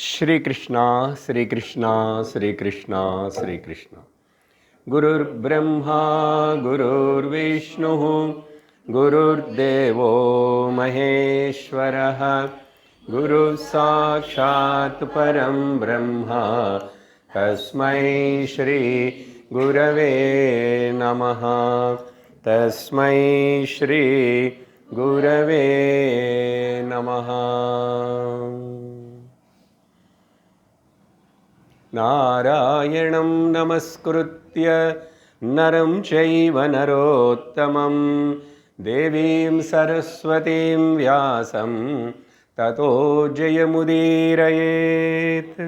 श्री कृष्णा श्री कृष्णा श्री कृष्णा श्री कृष्णा। गुरुर्ब्रह्मा गुरुर्विष्णुः गुरुर्देवो महेश्वरः गुरुः साक्षात् परं ब्रह्म तस्मै श्री गुरवे नमः। तस्मै श्री गुरवे नमः। नारायणं नमस्कृत्य नरं चैव नरोत्तमं देवीं सरस्वतीं व्यासं ततो जयमुदीरयेत्।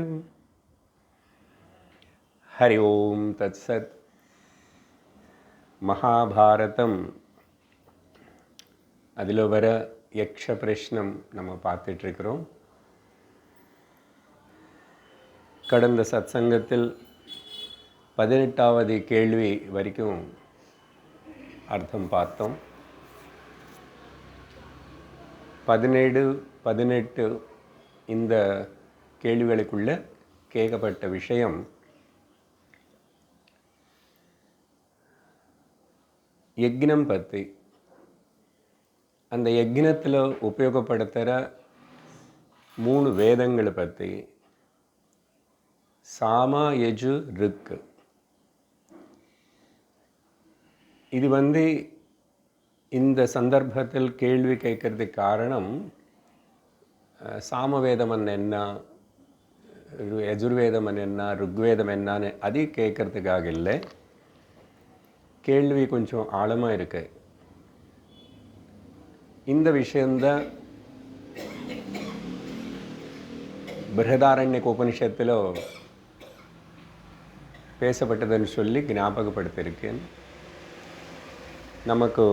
हरि ओम तत्सत्। மகாபாரதம் அதில் வர யக்ஷ பிரஷ்னம் நம்ம பார்த்துட்ருக்கிறோம். கடந்த சத்சங்கத்தில் 18வது கேள்வி வரைக்கும் அர்த்தம் பார்த்தோம். 17, 18 இந்த கேள்விகளுக்குள்ள கேட்கப்பட்ட விஷயம் யக்ஞம் பற்றி. அந்த யக்ஞத்தில் உபயோகப்படுத்துகிற 3 வேதங்களை பற்றி, சாம யஜு ரிக். இது இந்த சந்தர்ப்பத்தில் கேள்வி கேட்கறதுக்கு காரணம், சாமவேதம் என்ன, யஜுர்வேதம் என்ன, ருக்வேதம் என்னன்னு அது கேட்கறதுக்காக இல்லை. கேள்வி கொஞ்சம் ஆழமாக இருக்கு. இந்த விஷயந்தான் பிருஹதாரண்யக உபனிஷத்தில் பேசப்பட்டதுன்னு சொல்லி ஞாபகப்படுத்தியிருக்கேன். நமக்கு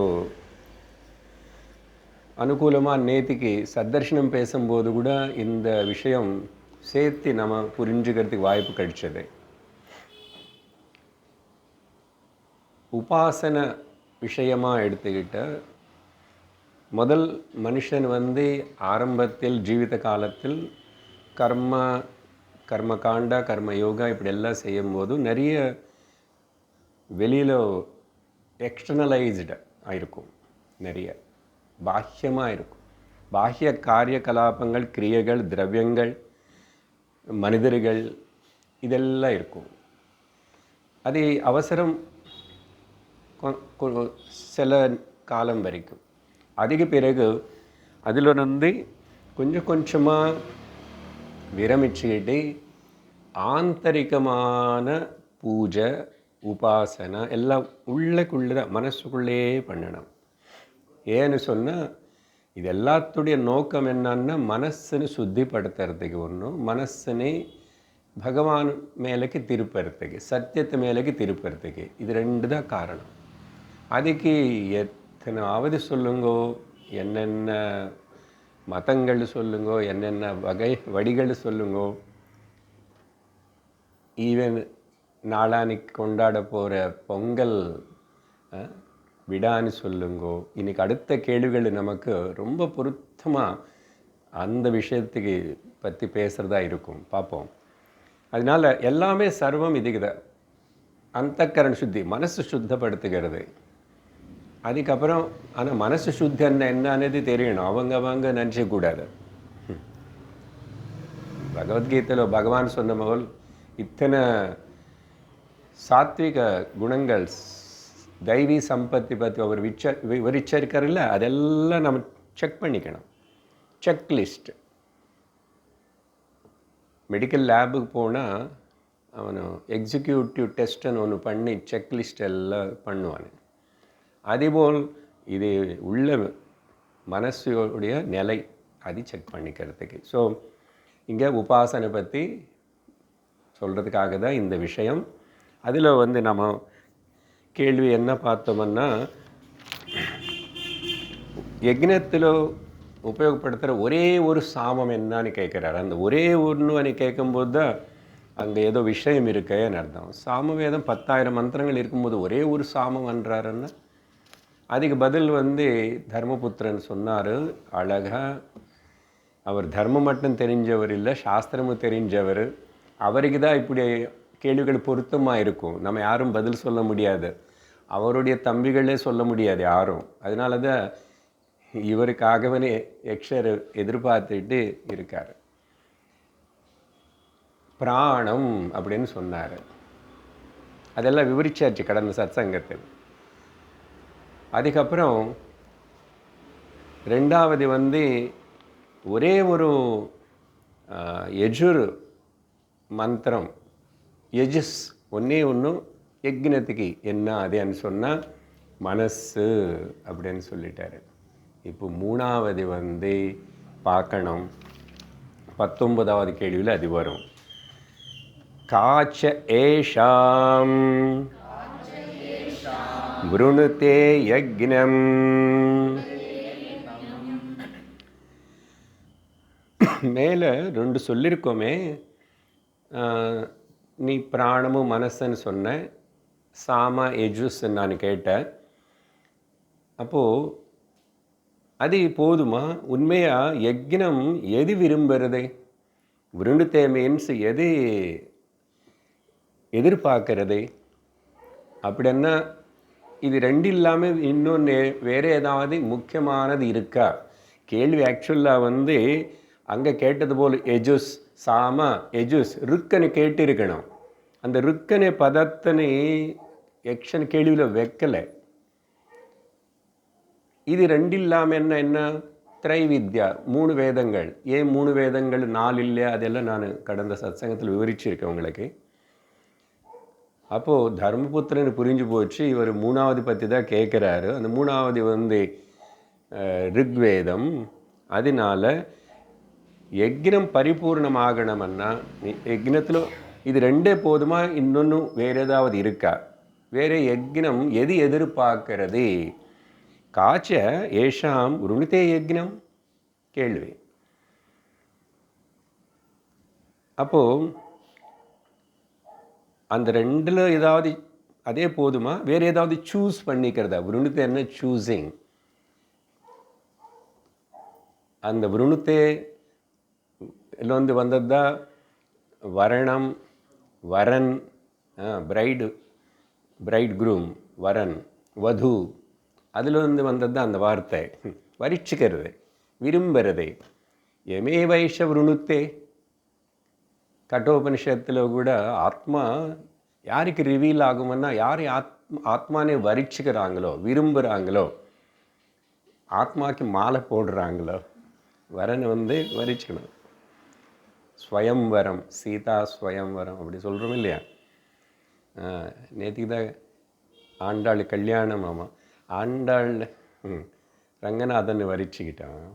அனுகூலமாக நேத்திக்கு சத்தர்ஷனம் பேசும்போது கூட இந்த விஷயம் சேர்த்து நம்ம புரிஞ்சுக்கிறதுக்கு வாய்ப்பு கிடைச்சது. உபாசன விஷயமாக எடுத்துக்கிட்ட முதல் மனுஷன் ஆரம்பத்தில் ஜீவித காலத்தில் கர்மகாண்டா கர்ம யோகா இப்படி எல்லாம் செய்யும்போது நிறைய வெளியில் எக்ஸ்டர்னலைஸ்டு ஆயிருக்கும், நிறைய பாஹ்யமாக இருக்கும். பாஹ்ய காரிய கலாபங்கள், கிரியைகள், திரவியங்கள், மனிதர்கள் இதெல்லாம் இருக்கும். அது அவசரம் சில காலம் வரைக்கும். அதுக்கு பிறகு அதில் கொஞ்சம் கொஞ்சமாக விரமிச்சுக்கிட்டு ஆந்தரிகமான பூஜை உபாசனை எல்லாம் உள்ளக்குள்ளே மனசுக்குள்ளேயே பண்ணணும். ஏன்னு சொன்னால் இது எல்லாத்துடைய நோக்கம் என்னன்னா மனசுன்னு சுத்திப்படுத்துறதுக்கு ஒன்றும், மனசுனே பகவான் மேலேக்கு திருப்புறதுக்கு, சத்தியத்து மேலேக்கு திருப்புறதுக்கு. இது 2 தான் காரணம். அதுக்கு எத்தனாவது சொல்லுங்கோ, என்னென்ன மதங்கள் சொல்லுங்கோ, என்னென்ன வடிகள் சொல்லுங்கோ, ஈவன் நாளானிக்கு கொண்டாட போகிற பொங்கல் விடான்னு சொல்லுங்கோ. இன்றைக்கி அடுத்த கேள்விகள் நமக்கு ரொம்ப பொருத்தமாக அந்த விஷயத்துக்கு பற்றி பேசுகிறதா இருக்கும், பார்ப்போம். அதனால் எல்லாமே சர்வம் இதுக்குதான். அந்தக்கரண சுத்தி, மனசு சுத்தப்படுத்துகிறது. அதுக்கப்புறம் ஆனால் மனசு சுத்தி என்னன்னு தெரியணும். அவங்க நினச்சக்கூடாது. பகவத்கீதையில் பகவான் சொன்ன போல் இத்தனை சாத்விக குணங்கள், தெய்வீ சம்பத்தி பற்றி அவர் விவரிச்சிருக்காருல்ல, அதெல்லாம் நம்ம செக் பண்ணிக்கணும். செக்லிஸ்ட். மெடிக்கல் லேபுக்கு போனால் அவனு எக்ஸிக்யூட்டிவ் டெஸ்ட்டுன்னு ஒன்று பண்ணி செக்லிஸ்ட் எல்லாம் பண்ணுவான். அதேபோல் இது உள்ள மனசுடைய நிலை அது செக் பண்ணிக்கிறதுக்கு. ஸோ இங்கே உபாசனை பற்றி சொல்கிறதுக்காக தான் இந்த விஷயம். அதில் நம்ம கேள்வி என்ன பார்த்தோம்னா, யக்ஞத்தில் உபயோகப்படுத்துகிற ஒரே ஒரு சாமம் என்னன்னு கேட்குறாரு. அந்த ஒரே ஒன்று கேட்கும்போது தான் அங்கே ஏதோ விஷயம் இருக்கேன்னு அர்த்தம். சாமவேதம் 10,000 மந்திரங்கள் இருக்கும்போது ஒரே ஒரு சாமம் என்றாருன்னா, அதுக்கு பதில் தர்மபுத்திரன் சொன்னார் அழகாக, அவர் தர்மம் மட்டும் தெரிஞ்சவர் இல்லை, சாஸ்திரமும் தெரிஞ்சவர். அவருக்கு தான் இப்படி கேள்விகள் பொருத்தமாக இருக்கும். நம்ம யாரும் பதில் சொல்ல முடியாது, அவருடைய தம்பிகளே சொல்ல முடியாது யாரும். அதனால தான் இவருக்காகவே யக்ஷர் எதிர்பார்த்துட்டு இருக்கார். பிராணம் அப்படின்னு சொன்னார். அதெல்லாம் விவரிச்சாச்சு கடந்த சத்சங்கத்தில். அதுக்கப்புறம் ரெண்டாவது ஒரே ஒரு யஜுர் மந்திரம், யஜுஸ் ஒன்றே ஒன்று யக்னத்துக்கு என்ன அதுன்னு சொன்னால் மனசு அப்படின்னு சொல்லிட்டாரு. இப்போ மூணாவது பார்க்கணும். 19வது கேள்வியில் அது வரும். காச்ச ஏஷாம் விருணுதே யக்னம். மேலே 2 சொல்லியிருக்கோமே, நீ பிராணமும் மனசுன்னு சொன்ன, சாம யஜுஸ் நான் கேட்டேன். அப்போது அது போதுமா? உண்மையாக யக்னம் எது விரும்புறது? விருணுதே மீன்ஸ் எது எதிர்பார்க்கறது? அப்படின்னா இது 2 இல்லாமல் இன்னொன்று வேறு ஏதாவது முக்கியமானது இருக்கா? கேள்வி ஆக்சுவலாக அங்கே கேட்டது போல் யஜுஸ் சாம யஜுஸ் ருக்கனை கேட்டிருக்கணும். அந்த ருக்கனை பதத்தனை யக்ஷன் கேள்வியில் வைக்கலை. இது 2 இல்லாமல் என்ன திரைவித்யா, 3 வேதங்கள். ஏன் 3 வேதங்கள் 4 இல்லையா? அதெல்லாம் நான் கடந்த சத்சங்கத்தில் விவரிச்சிருக்கேன் உங்களுக்கு. அப்போது தர்மபுத்திரன்னு புரிஞ்சு போச்சு. இவர் 3வது பற்றி தான் கேட்குறாரு. அந்த 3வது ரிக்வேதம். அதனால யக்னம் பரிபூர்ணமாகணும்னா யக்னத்தில் இது 2 போதுமா? இன்னொன்று வேறு ஏதாவது இருக்கா? வேறு யக்னம் எது எதிர்பார்க்கிறது? காச்ச ஏஷாம் விருணுதே யக்னம் கேள்வி. அப்போது அந்த 2ல் ஏதாவது அதே போதுமா? வேறு ஏதாவது சூஸ் பண்ணிக்கிறதா? விருணுதே என்ன சூஸிங். அந்த விருணுதே வந்தது தான் வரணம், வரன், பிரைட் குரூம், வரன், வது. அதில் வந்தது தான் அந்த வார்த்தை வரிச்சுக்கிறது, விரும்புறது. எமே வைஷ விருணுத்தே. கட்டோபனிஷத்தில் கூட ஆத்மா யாருக்கு ரிவீல் ஆகும்னா யார் ஆத்மானே வரிச்சுக்கிறாங்களோ, விரும்புகிறாங்களோ, ஆத்மாவுக்கு மாலை போடுறாங்களோ, வரன் வரிச்சுக்கணும். ஸ்வயம்வரம், சீதா ஸ்வயம்வரம் அப்படி சொல்கிறோம் இல்லையா? நேற்றுக்கு தான் ஆண்டாள் கல்யாணம். ஆமாம், ஆண்டாள் ரங்கநாதன் வரிச்சுக்கிட்டான்.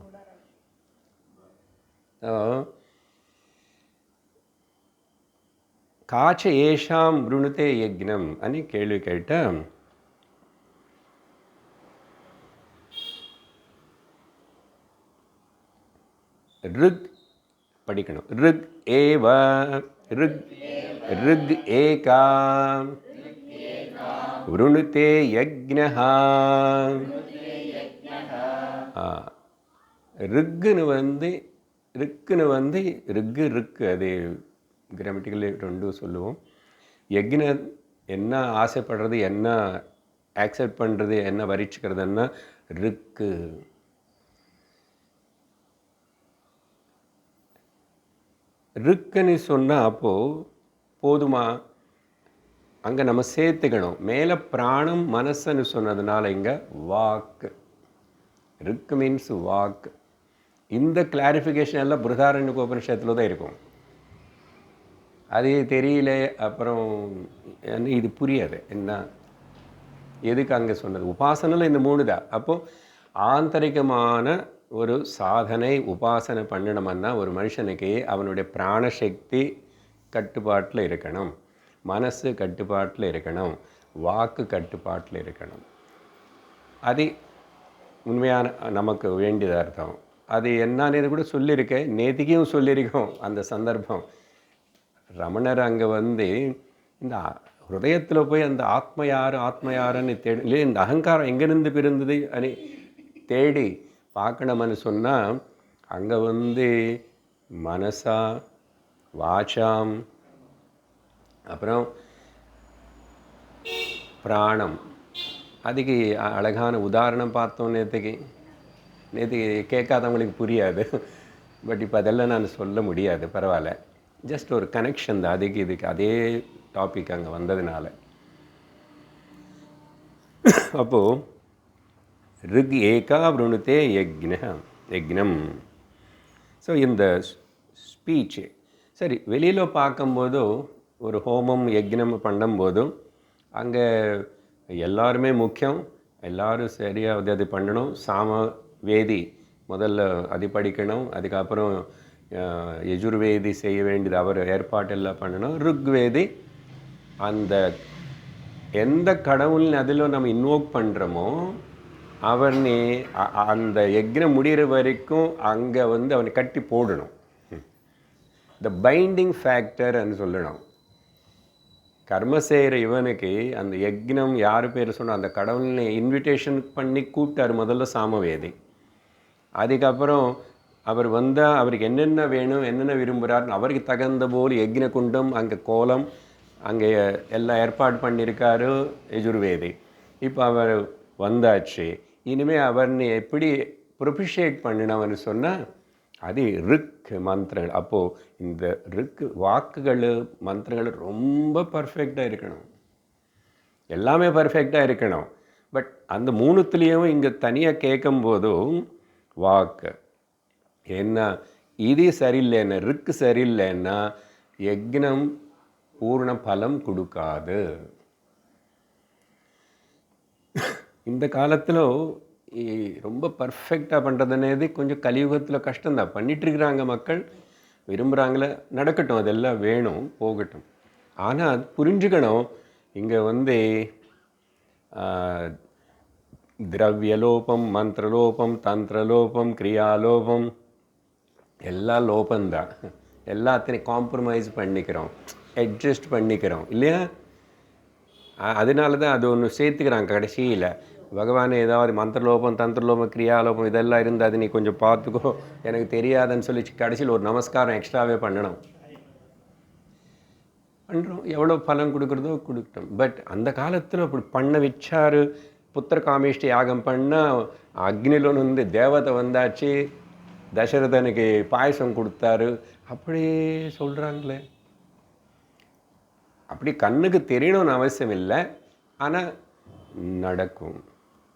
காச்ச ஏஷாம் விருணுதே யக்னம் అని கேள்வி கேட்டேன். ரிக் படிக்கணும். ரிக் ஏவ, ரிக் ஏகா விருணுதே யக்னஹ. ரிக்குன்னு ரிக்கு அது கிராமட்டிக்கலி 2 சொல்லுவோம். யக்ன என்ன ஆசைப்படுறது, என்ன ஆக்செப்ட் பண்ணுறது, என்ன வரிச்சுக்கிறதுன்னா ரிக்கு. ரிக்குன்னு சொன்னால் அப்போது போதுமா? அங்கே நம்ம சேர்த்துக்கணும். மேலே பிராணம் மனசுன்னு சொன்னதுனால இங்கே வாக்கு. ரிக்கு மீன்ஸ் வாக்கு. இந்த கிளாரிஃபிகேஷன் எல்லாம் பிருஹதாரண்யகோபனிஷத்தில் தான் இருக்கும். அது தெரியல, அப்புறம் இது புரியாது என்ன எதுக்கு அங்கே சொன்னது. உபாசனையில் இந்த 3 தான். அப்போது ஆந்தரிகமான ஒரு சாதனை உபாசனை பண்ணணும்னா ஒரு மனுஷனுக்கு அவனுடைய பிராணசக்தி கட்டுப்பாட்டில் இருக்கணும், மனசு கட்டுப்பாட்டில் இருக்கணும், வாக்கு கட்டுப்பாட்டில் இருக்கணும். அது உண்மையான நமக்கு வேண்டியதாக அர்த்தம். அது என்னன்னு கூட சொல்லியிருக்கேன், நேத்திக்கும் சொல்லியிருக்கோம். அந்த சந்தர்ப்பம் ரமணர் அங்கே இந்த ஹிருதயத்தில் போய் அந்த ஆத்ம யாருன்னு தேடி இல்லை, இந்த அகங்காரம் எங்கேருந்து பிறந்தது అని தேடி பார்க்கணும்னு சொன்னால் அங்கே வந்து மனசா வாசாம் அப்புறம் பிராணம். அதுக்கு அழகான உதாரணம் பார்த்தோம் நேற்றுக்கு கேட்காதவங்களுக்கு புரியாது. பட் இப்போ அதெல்லாம் நான் சொல்ல முடியாது, பரவாயில்ல. ஜஸ்ட் ஒரு கனெக்ஷன் தான் அதுக்கு இதுக்கு, அதே டாபிக் அங்கே வந்ததுனால. அப்போது ரிக் ஏகா விருணுத்தே யக்னம். ஸோ இந்த ஸ்பீச்சு சரி வெளியில் பார்க்கும்போதும் ஒரு ஹோமம் யக்னம் பண்ணும்போதும் அங்கே எல்லாருமே முக்கியம், எல்லோரும் சரியாக அது பண்ணணும். வேதி முதல்ல அது படிக்கணும், அதுக்கப்புறம் யஜுர்வேதி செய்ய வேண்டியது அவர் ஏற்பாட்டெல்லாம் பண்ணணும். ருக்வேதி அந்த எந்த கடவுள் அதில் நம்ம இன்வோக் பண்ணுறோமோ அவனே அந்த யக்னம் முடிகிற வரைக்கும் அங்கே வந்து அவனை கட்டி போடணும். த பைண்டிங் ஃபேக்டர்ன்னு சொல்லணும். கர்ம செய்கிற இவனுக்கு அந்த யக்னம் யார் பேர் சொன்னால் அந்த கடவுளை இன்விடேஷன் பண்ணி கூப்பிட்டார் முதல்ல சாமவேதி. அதுக்கப்புறம் அவர் வந்தால் அவருக்கு என்னென்ன வேணும், என்னென்ன விரும்புகிறார், அவருக்கு தகுந்த போல் யக்ன குண்டம் அங்கே கோலம் அங்கே எல்லாம் ஏற்பாடு பண்ணியிருக்காரு யஜுர்வேதி. இப்போ அவர் வந்தாச்சு, இனிமேல் அவர்னு எப்படி ப்ரொபிஷியேட் பண்ணினவன்னு சொன்னால் அது ரிக் மந்திரங்கள். அப்போது இந்த ரிக் வாக்குகள் மந்திரங்கள் ரொம்ப பர்ஃபெக்டாக இருக்கணும், எல்லாமே பர்ஃபெக்டாக இருக்கணும். பட் அந்த மூணுத்துலேயும் இங்கே தனியாக கேட்கும்போதும் வாக்கு என்ன இது சரியில்லைன்னா, ரிக்கு சரியில்லைன்னா யக்னம் பூர்ண பலம் கொடுக்காது. இந்த காலத்தில் ரொம்ப பர்ஃபெக்டாக பண்ணுறதுனேது கொஞ்சம் கலியுகத்தில் கஷ்டம்தான். பண்ணிகிட்ருக்குறாங்க மக்கள், விரும்புகிறாங்களே, நடக்கட்டும், அதெல்லாம் வேணும், போகட்டும். ஆனால் அது புரிஞ்சுக்கணும், இங்கே வந்து திரவியலோபம், மந்திரலோபம், தந்திரலோபம், கிரியாலோபம் எல்லா லோபந்தான். எல்லாத்தையும் காம்ப்ரமைஸ் பண்ணிக்கிறோம், அட்ஜஸ்ட் பண்ணிக்கிறோம் இல்லையா? அதனால தான் அது ஒன்று சேர்த்துக்கிறாங்க கடைசியில். பகவான் ஏதாவது மந்திரலோபம், தந்திரலோபம், கிரியாலோபம் இதெல்லாம் இருந்தால் அது நீ கொஞ்சம் பார்த்துக்கோ, எனக்கு தெரியாதுன்னு சொல்லி கடைசியில் ஒரு நமஸ்காரம் எக்ஸ்ட்ராவே பண்ணணும். பண்ணுறோம், எவ்வளோ பலன் கொடுக்குறதோ கொடுக்கட்டும். பட் அந்த காலத்தில் அப்படி பண்ண வச்சார். புத்திர காமேஷ்டி யாகம் பண்ணால் அக்னிலோன்னு வந்து தேவதை வந்தாச்சு, தசரதனுக்கு பாயசம் கொடுத்தாரு, அப்படியே சொல்கிறாங்களே. அப்படி கண்ணுக்கு தெரியணும்னு அவசியம் இல்லை, ஆனால் நடக்கும்.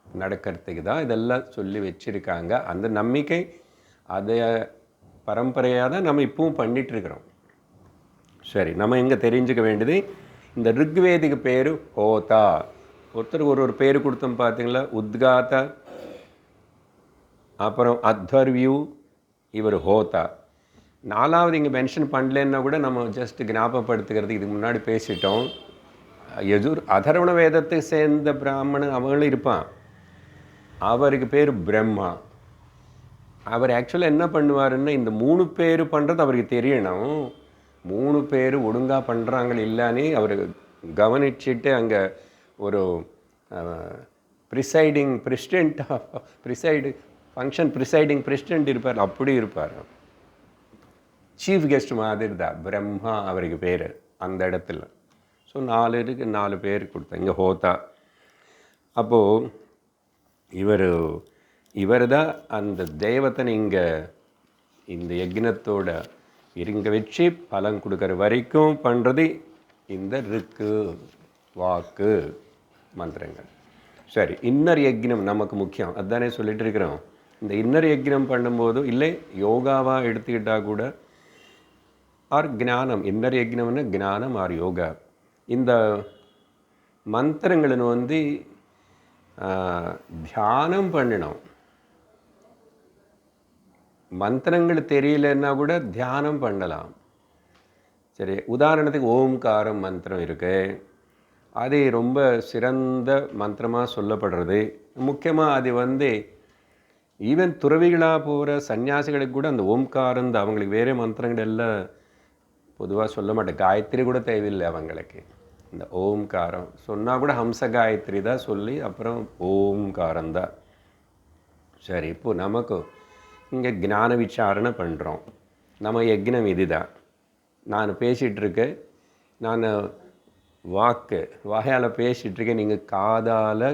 நடக்கிறதுக்கு தான் இதெல்லாம் சொல்லி வச்சுருக்காங்க. அந்த நம்பிக்கை அதை பரம்பரையாக தான் நம்ம இப்பவும் பண்ணிகிட்ருக்கிறோம். சரி, நம்ம எங்கே தெரிஞ்சுக்க வேண்டியது, இந்த ரிக்வேதிக்கு பேர் ஹோதா. ஒருத்தருக்கு ஒரு பேர் கொடுத்தோம் பார்த்தீங்களா, உத்காதா, அப்புறம் அத்வர்வியூ, இவர் ஹோதா. நாலாவது இங்கே மென்ஷன் பண்ணலன்னா கூட நம்ம ஜஸ்ட் ஞாபகப்படுத்துக்கிறதுக்கு இதுக்கு முன்னாடி பேசிட்டோம். அதர்வண வேதத்தை சேர்ந்த பிராமணன் அவங்களும் இருப்பான், அவருக்கு பேர் பிரம்மா. அவர் ஆக்சுவலாக என்ன பண்ணுவாருன்னா, இந்த 3 பேர் பண்ணுறது அவருக்கு தெரியணும். 3 பேர் ஒழுங்காக பண்ணுறாங்களே இல்லைன்னு அவர் கவனிச்சுட்டு அங்கே ஒரு ப்ரிசைடிங் பிரசிடெண்ட் இருப்பார், அப்படி இருப்பார். சீஃப் கெஸ்ட் மாதிரி தான் பிரம்மா அவருக்கு பேர் அந்த இடத்துல. ஸோ 4 பேர் கொடுத்தாங்க இங்கே ஹோதா. அப்போது இவர் தான் அந்த தெய்வத்தை இங்கே இந்த யக்னத்தோட இருங்க வச்சு பலன் கொடுக்குற வரைக்கும் பண்ணுறது இந்த ரிக்கு வாக்கு மந்திரங்கள். சரி, இன்னர் யக்னம் நமக்கு முக்கியம், அதுதானே சொல்லிட்டு இருக்கிறோம். இந்த இன்னர் யக்னம் பண்ணும்போது இல்லை யோகாவாக எடுத்துக்கிட்டால் கூட ஆர் ஞானம், இன்னர் யக்னம்னு ஞானம் ஆர் யோகா. இந்த மந்திரங்களை வந்து தியானம் பண்ணணும். மந்திரங்கள் தெரியலன்னா கூட தியானம் பண்ணலாம். சரி, உதாரணத்துக்கு ஓம்காரம் மந்திரம் இருக்குது, அது ரொம்ப சிறந்த மந்திரமாக சொல்லப்படுறது. முக்கியமாக அது வந்து ஈவன் துறவிகளாக போகிற சன்னியாசிகளுக்கு கூட அந்த ஓம்காரம் தான். அவங்களுக்கு வேறு மந்திரங்கள் எல்லாம் பொதுவாக சொல்ல மாட்டேன், காயத்ரி கூட தேவையில்லை அவங்களுக்கு. இந்த ஓம்காரம் சொன்னால் கூட ஹம்ச காயத்ரி தான் சொல்லி அப்புறம் ஓம்காரம் தான். சரி, இப்போது நமக்கு இங்கே ஞான விசாரணை பண்ணுறோம். நம்ம யக்னம் இதுதான். நான் பேசிகிட்ருக்கேன், நான் வாயால் பேசிகிட்ருக்கேன், நீங்கள் காதால்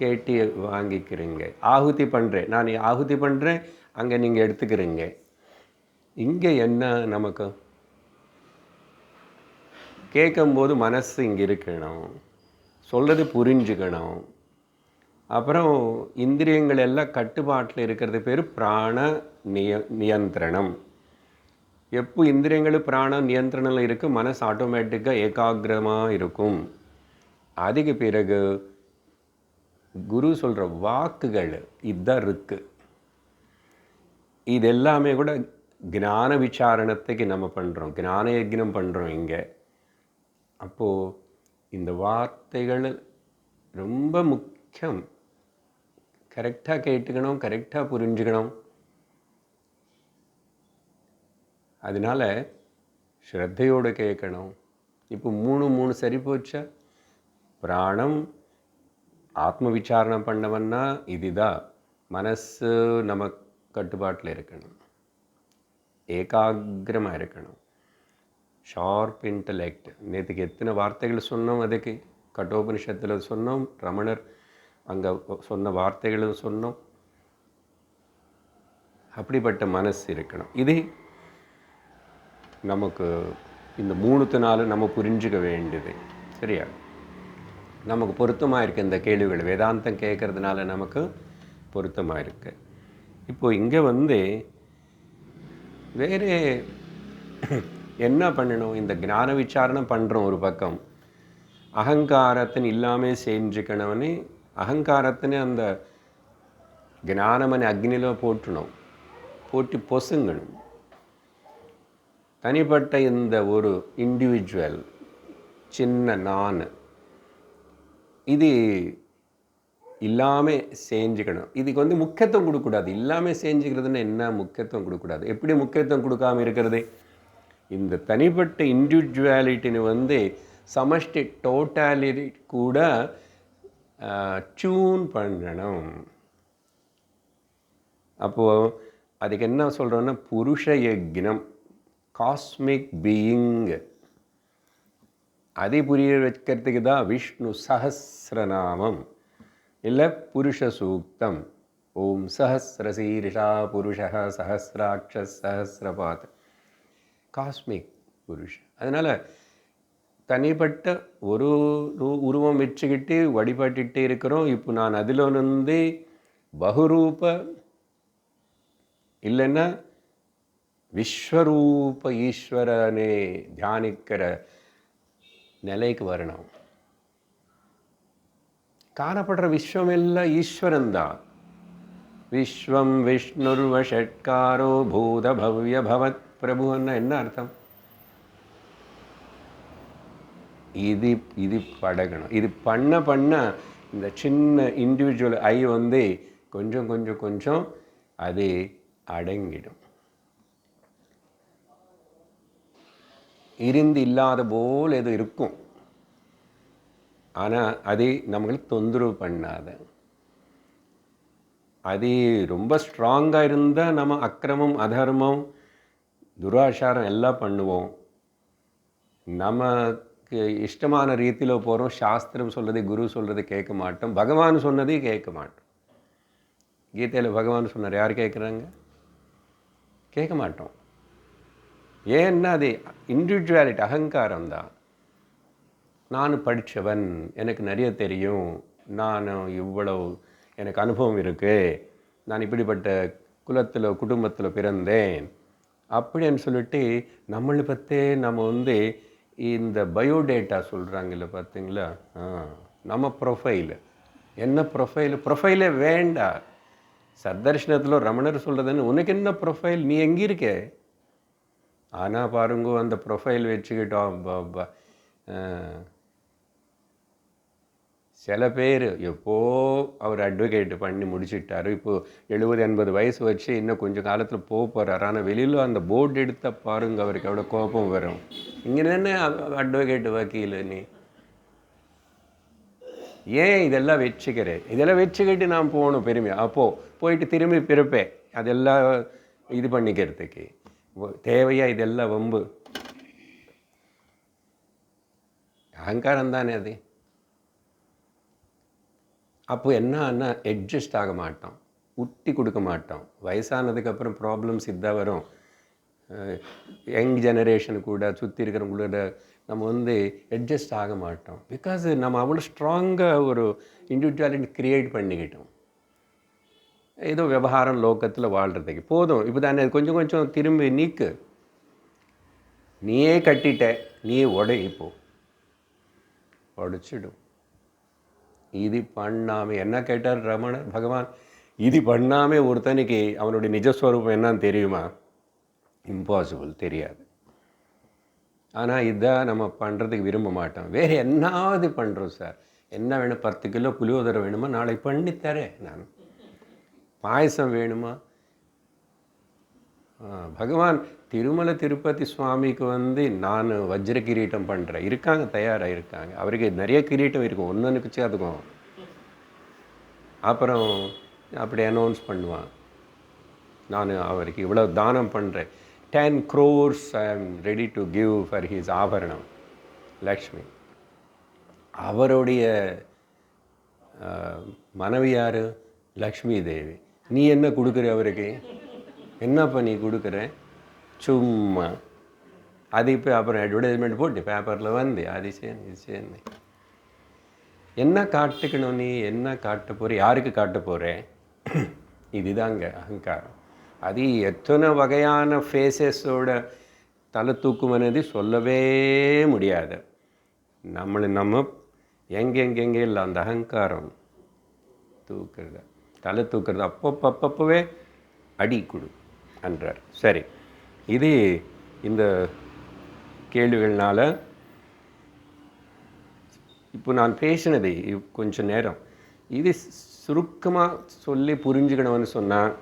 கேட்டு வாங்கிக்கிறீங்க. ஆகுதி பண்ணுறேன், நான் ஆகுதி பண்ணுறேன், அங்கே நீங்கள் எடுத்துக்கிறீங்க. இங்கே என்ன நமக்கு கேட்கும்போது மனசு இங்கே இருக்கணும், சொல்கிறது புரிஞ்சுக்கணும். அப்புறம் இந்திரியங்கள் எல்லாம் கட்டுப்பாட்டில் இருக்கிறது பேர் பிராண நியந்திரணம். எப்போ இந்திரியங்கள் பிராண நியந்திரணில் இருக்குது, மனசு ஆட்டோமேட்டிக்காக ஏகாகிரமாக இருக்கும். அதுக்கு பிறகு குரு சொல்கிற வாக்குகள் இதுதான் இருக்குது. இது எல்லாமே கூட ஞான விசாரணத்துக்கு நம்ம பண்ணுறோம், ஞான யக்னம் பண்ணுறோம் இங்கே. அப்போது இந்த வார்த்தைகள் ரொம்ப முக்கியம். கரெக்டாக கேட்டுக்கணும், கரெக்டாக புரிஞ்சுக்கணும். அதனால் ஸ்ரத்தையோடு கேட்கணும். இப்போ மூணு சரி போச்சா? பிராணம் ஆத்ம விசாரணை பண்ணவன்னா இதுதான். மனசு நம்ம கட்டுப்பாட்டில் இருக்கணும், ஏகாகிரமாக இருக்கணும், ஷார்ப் இன்டலெக்ட். நேற்றுக்கு எத்தனை வார்த்தைகள் சொன்னோம், அதுக்கு கட்டோபனிஷத்தில் சொன்னோம், ரமணர் அங்கே சொன்ன வார்த்தைகளும் சொன்னோம். அப்படிப்பட்ட மனசு இருக்கணும். இது நமக்கு இந்த 3 நம்ம புரிஞ்சுக்க வேண்டியது. சரியா? நமக்கு பொருத்தமாக இருக்குது இந்த கேள்விகள். வேதாந்தம் கேட்கறதுனால நமக்கு பொருத்தமாக இருக்குது. இப்போது இங்கே வேறு என்ன பண்ணணும்? இந்த ஞான விசாரணை பண்ணுறோம் ஒரு பக்கம், அகங்காரத்தின் இல்லாமல் செஞ்சுக்கணும்னு அகங்காரத்தினே அந்த ஞானமனை அக்னியில் போட்டு பொசுங்கணும். தனிப்பட்ட இந்த ஒரு இண்டிவிஜுவல் சின்ன நான் இது இல்லாமல் செஞ்சுக்கணும். இதுக்கு முக்கியத்துவம் கொடுக்கக்கூடாது. இல்லாமல் செஞ்சுக்கிறதுன்னு என்ன முக்கியத்துவம் எப்படி முக்கியத்துவம் கொடுக்காமல் இருக்கிறது? இந்த தனிப்பட்ட இண்டிவிஜுவாலிட்டின்னு சமஷ்டி டோட்டாலிட்டி கூட டியூன் பண்ணணும். அப்போது அதுக்கு என்ன சொல்கிறோன்னா புருஷ யக்னம், காஸ்மிக் பீயிங். அதை புரிய வைக்கிறதுக்கு தான் விஷ்ணு சஹஸ்ரநாமம் இல்லை புருஷ சூக்தம். ஓம் சஹஸ்ரசீரிஷா புருஷ சஹஸ்ராட்ச சஹஸ்ரபாத், காஸ்மிக் புருஷ. அதனால் தனிப்பட்ட ஒரு உருவம் வச்சுக்கிட்டு வழிபட்டுகிட்டே இருக்கிறோம். இப்போ நான் அதில் பகுரூப இல்லைன்னா விஸ்வரூப ஈஸ்வரனே தியானிக்கிற நிலைக்கு வரணும். காணப்படுற விஸ்வம் எல்லாம் ஈஸ்வரன் தான். விஸ்வம் விஷ்ணுர்வ ஷட்காரோ பூத பவ்ய பவத் பிரபுன்னா என்ன அர்த்தம்? இது பழகணும். இது பண்ண இந்த சின்ன இண்டிவிஜுவல் ஐ கொஞ்சம் அது அடங்கிடும். இல்லாத போல் எது இருக்கும், ஆனால் அது நம்மளுக்கு தொந்தரவு பண்ணாத. அது ரொம்ப ஸ்ட்ராங்காக இருந்தால் நம்ம அக்கிரமம் அதர்மம் துராசாரம் எல்லாம் பண்ணுவோம். நமக்கு இஷ்டமான ரீதியில் போகிறோம். சாஸ்திரம் சொல்கிறது குரு சொல்கிறது கேட்க மாட்டோம், பகவான் சொன்னதையும் கேட்க மாட்டோம். கீதையில் பகவான் சொன்னார், யார் கேட்குறாங்க? கேட்க மாட்டோம். ஏன்னா அது இண்டிவிஜுவாலிட்டி, அகங்காரம் தான். நான் படித்தவன், எனக்கு நிறைய தெரியும், நான் இவ்வளவு எனக்கு அனுபவம் இருக்குது, நான் இப்படிப்பட்ட குடும்பத்தில் பிறந்தேன் அப்படின்னு சொல்லிட்டு நம்மளை பற்றி நம்ம இந்த பயோடேட்டா சொல்கிறாங்கல்ல பார்த்தீங்களா, நம்ம ப்ரொஃபைல் என்ன ப்ரொஃபைலே வேண்டாம். சத்தர்ஷனத்தில் ரமணர் சொல்கிறதுன்னு உனக்கு என்ன ப்ரொஃபைல், நீ எங்கே இருக்க? ஆனால் பாருங்க அந்த ப்ரொஃபைல் வச்சுக்கிட்டோம். சில பேர் எப்போ அவர் அட்வொகேட் பண்ணி முடிச்சுட்டார், இப்போது 70-80 வயசு வச்சு இன்னும் கொஞ்சம் காலத்தில் போகிறார். ஆனால் வெளியில் அந்த போர்டு எடுத்த பாருங்க அவருக்கு எவ்வளோ கோபம் வரும். இங்கே தானே அட்வொகேட் வக்கீல், நீ ஏன் இதெல்லாம் வச்சுக்கிறேன்? இதெல்லாம் வச்சுக்கிட்டு நான் போகணும் பெருமையாக. அப்போது போயிட்டு திரும்பி பிறப்பேன், அதெல்லாம் இது பண்ணிக்கிறதுக்கு தேவையா இதெல்லாம் வம்பு? அகங்காரம் தானே அது. அப்போ என்ன அட்ஜஸ்ட் ஆக மாட்டோம், உட்டி கொடுக்க மாட்டோம். வயசானதுக்கப்புறம் ப்ராப்ளம்ஸ் இதாக வரும். யங் ஜெனரேஷனு கூட சுற்றி இருக்கிறவங்களோட நம்ம வந்து அட்ஜஸ்ட் ஆக மாட்டோம். பிகாஸ் நம்ம அவ்வளோ ஸ்ட்ராங்காக ஒரு இண்டிவிஜுவாலிட்டி க்ரியேட் பண்ணிக்கிட்டோம். ஏதோ விவகாரம் லோக்கத்தில் வாழ்கிறதுக்கு போதும். இப்போ தானே கொஞ்சம் கொஞ்சம் திரும்பி நீக்கு. நீயே கட்டிட்ட, நீயே இப்போ உடைச்சிடும். இது பண்ணாமல் என்ன கேட்டார் ரமணர் பகவான்? இது பண்ணாமல் ஒருத்தனுக்கு அவனுடைய நிஜஸ்வரூபம் என்னன்னு தெரியுமா? இம்பாசிபிள், தெரியாது. ஆனால் இதான் நம்ம பண்ணுறதுக்கு விரும்ப மாட்டோம். வேறு என்னாவது பண்ணுறோம் சார். என்ன வேணும்? 10 கிலோ புளியோதரை வேணுமா? நாளை பண்ணித்தரேன் நான். பாயசம் வேணுமா? பகவான் திருமலை திருப்பதி சுவாமிக்கு வந்து நான் வஜ்ர கிரீட்டம் பண்ணுறேன். இருக்காங்க, தயாராக இருக்காங்க. அவருக்கு நிறைய கிரீட்டம் இருக்கும், ஒன்றுக்கு அதுக்கும். அப்புறம் அப்படி அனௌன்ஸ் பண்ணுவான், நான் அவருக்கு இவ்வளோ தானம் பண்ணுறேன். 10 crores I am ready to give for his ஆபரணம். லக்ஷ்மி அவருடைய மனைவி யார்? லக்ஷ்மி தேவி. நீ என்ன கொடுக்குற அவருக்கு? என்னப்பா நீ கொடுக்குற? சும்மா அது இப்போ அப்புறம் அட்வர்டைஸ்மெண்ட் போட்டு பேப்பரில் வந்து அது சேர்ந்து இது சேர்ந்து என்ன காட்டுக்கணும்? நீ என்ன காட்ட போகிற? யாருக்கு காட்ட போகிறேன்? இதுதாங்க அகங்காரம். அது எத்தனை வகையான ஃபேஸஸோட தலை தூக்கும் అనేది சொல்லவே முடியாது. நம்ம எங்கெங்கெங்கே இல்லை அந்த அகங்காரம் தூக்குறது, தலை தூக்குறது. அப்பப்பவே அடி கொடு என்றார். சரி, இது இந்த கேள்விகள்னால இப்போ நான் பேசினது கொஞ்சம் நேரம் இது சுருக்கமாக சொல்லி புரிஞ்சுக்கணும்னு சொன்னால்,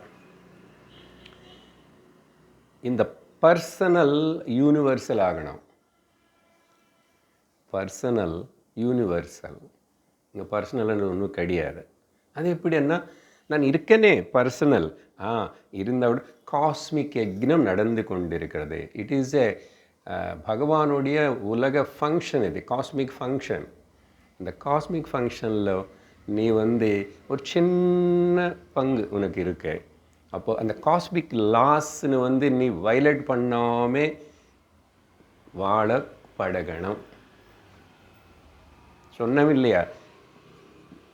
இந்த பர்சனல் யூனிவர்சல் ஆகணும். Personal universal. இங்கே பர்சனல்னு ஒன்றும் கிடையாது. அது எப்படின்னா, நான் இருக்கனே பர்சனல். இருந்தால் காஸ்மிக் யக்னம் நடந்து கொண்டிருக்கிறது. இட் இஸ் ஏ பகவானுடைய உலக ஃபங்க்ஷன். இது காஸ்மிக் ஃபங்க்ஷன். இந்த காஸ்மிக் ஃபங்க்ஷனில் நீ வந்து ஒரு சின்ன பங்கு உனக்கு இருக்கு. அப்போது அந்த காஸ்மிக் லாஸ்ன்னு வந்து நீ வயலேட் பண்ணாமல் வாழ பழகணும். சொன்னோம் இல்லையா?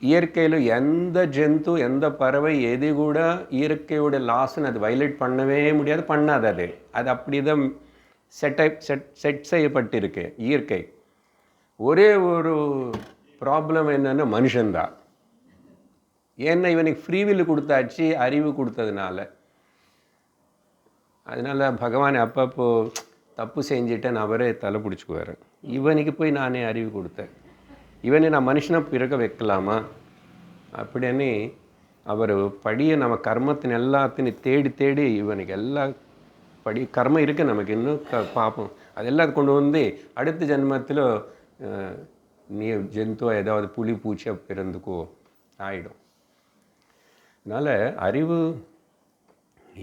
இயற்கையில் எந்த ஜந்து எந்த பறவை எது கூட இயற்கையோட லாஸ்ன்னு அது வயலேட் பண்ணவே முடியாது, பண்ணாது. அது அப்படி தான் செட் செய்யப்பட்டிருக்கு இயற்கை. ஒரே ஒரு ப்ராப்ளம் என்னென்னா மனுஷன்தான். ஏன்னா இவனுக்கு ஃப்ரீவில் கொடுத்தாச்சு, அறிவு கொடுத்ததுனால. அதனால் பகவான் அப்பப்போ தப்பு செஞ்சுட்டேன் அவரே தலை பிடிச்சிக்குவார். இவனுக்கு போய் நானே அறிவு கொடுத்தேன், இவனை நான் மனுஷனை பிறக்க வைக்கலாமா அப்படின்னு அவர் படியை நம்ம கர்மத்தின் எல்லாத்தையும் தேடி தேடி இவனுக்கு எல்லா படி கர்மம் இருக்குது நமக்கு இன்னும் பார்ப்போம். அதெல்லாம் கொண்டு வந்து அடுத்த ஜென்மத்தில் நீ ஜந்துவா ஏதாவது புலி பூச்சியாக பிறந்துக்கோ ஆகிடும். அதனால் அறிவு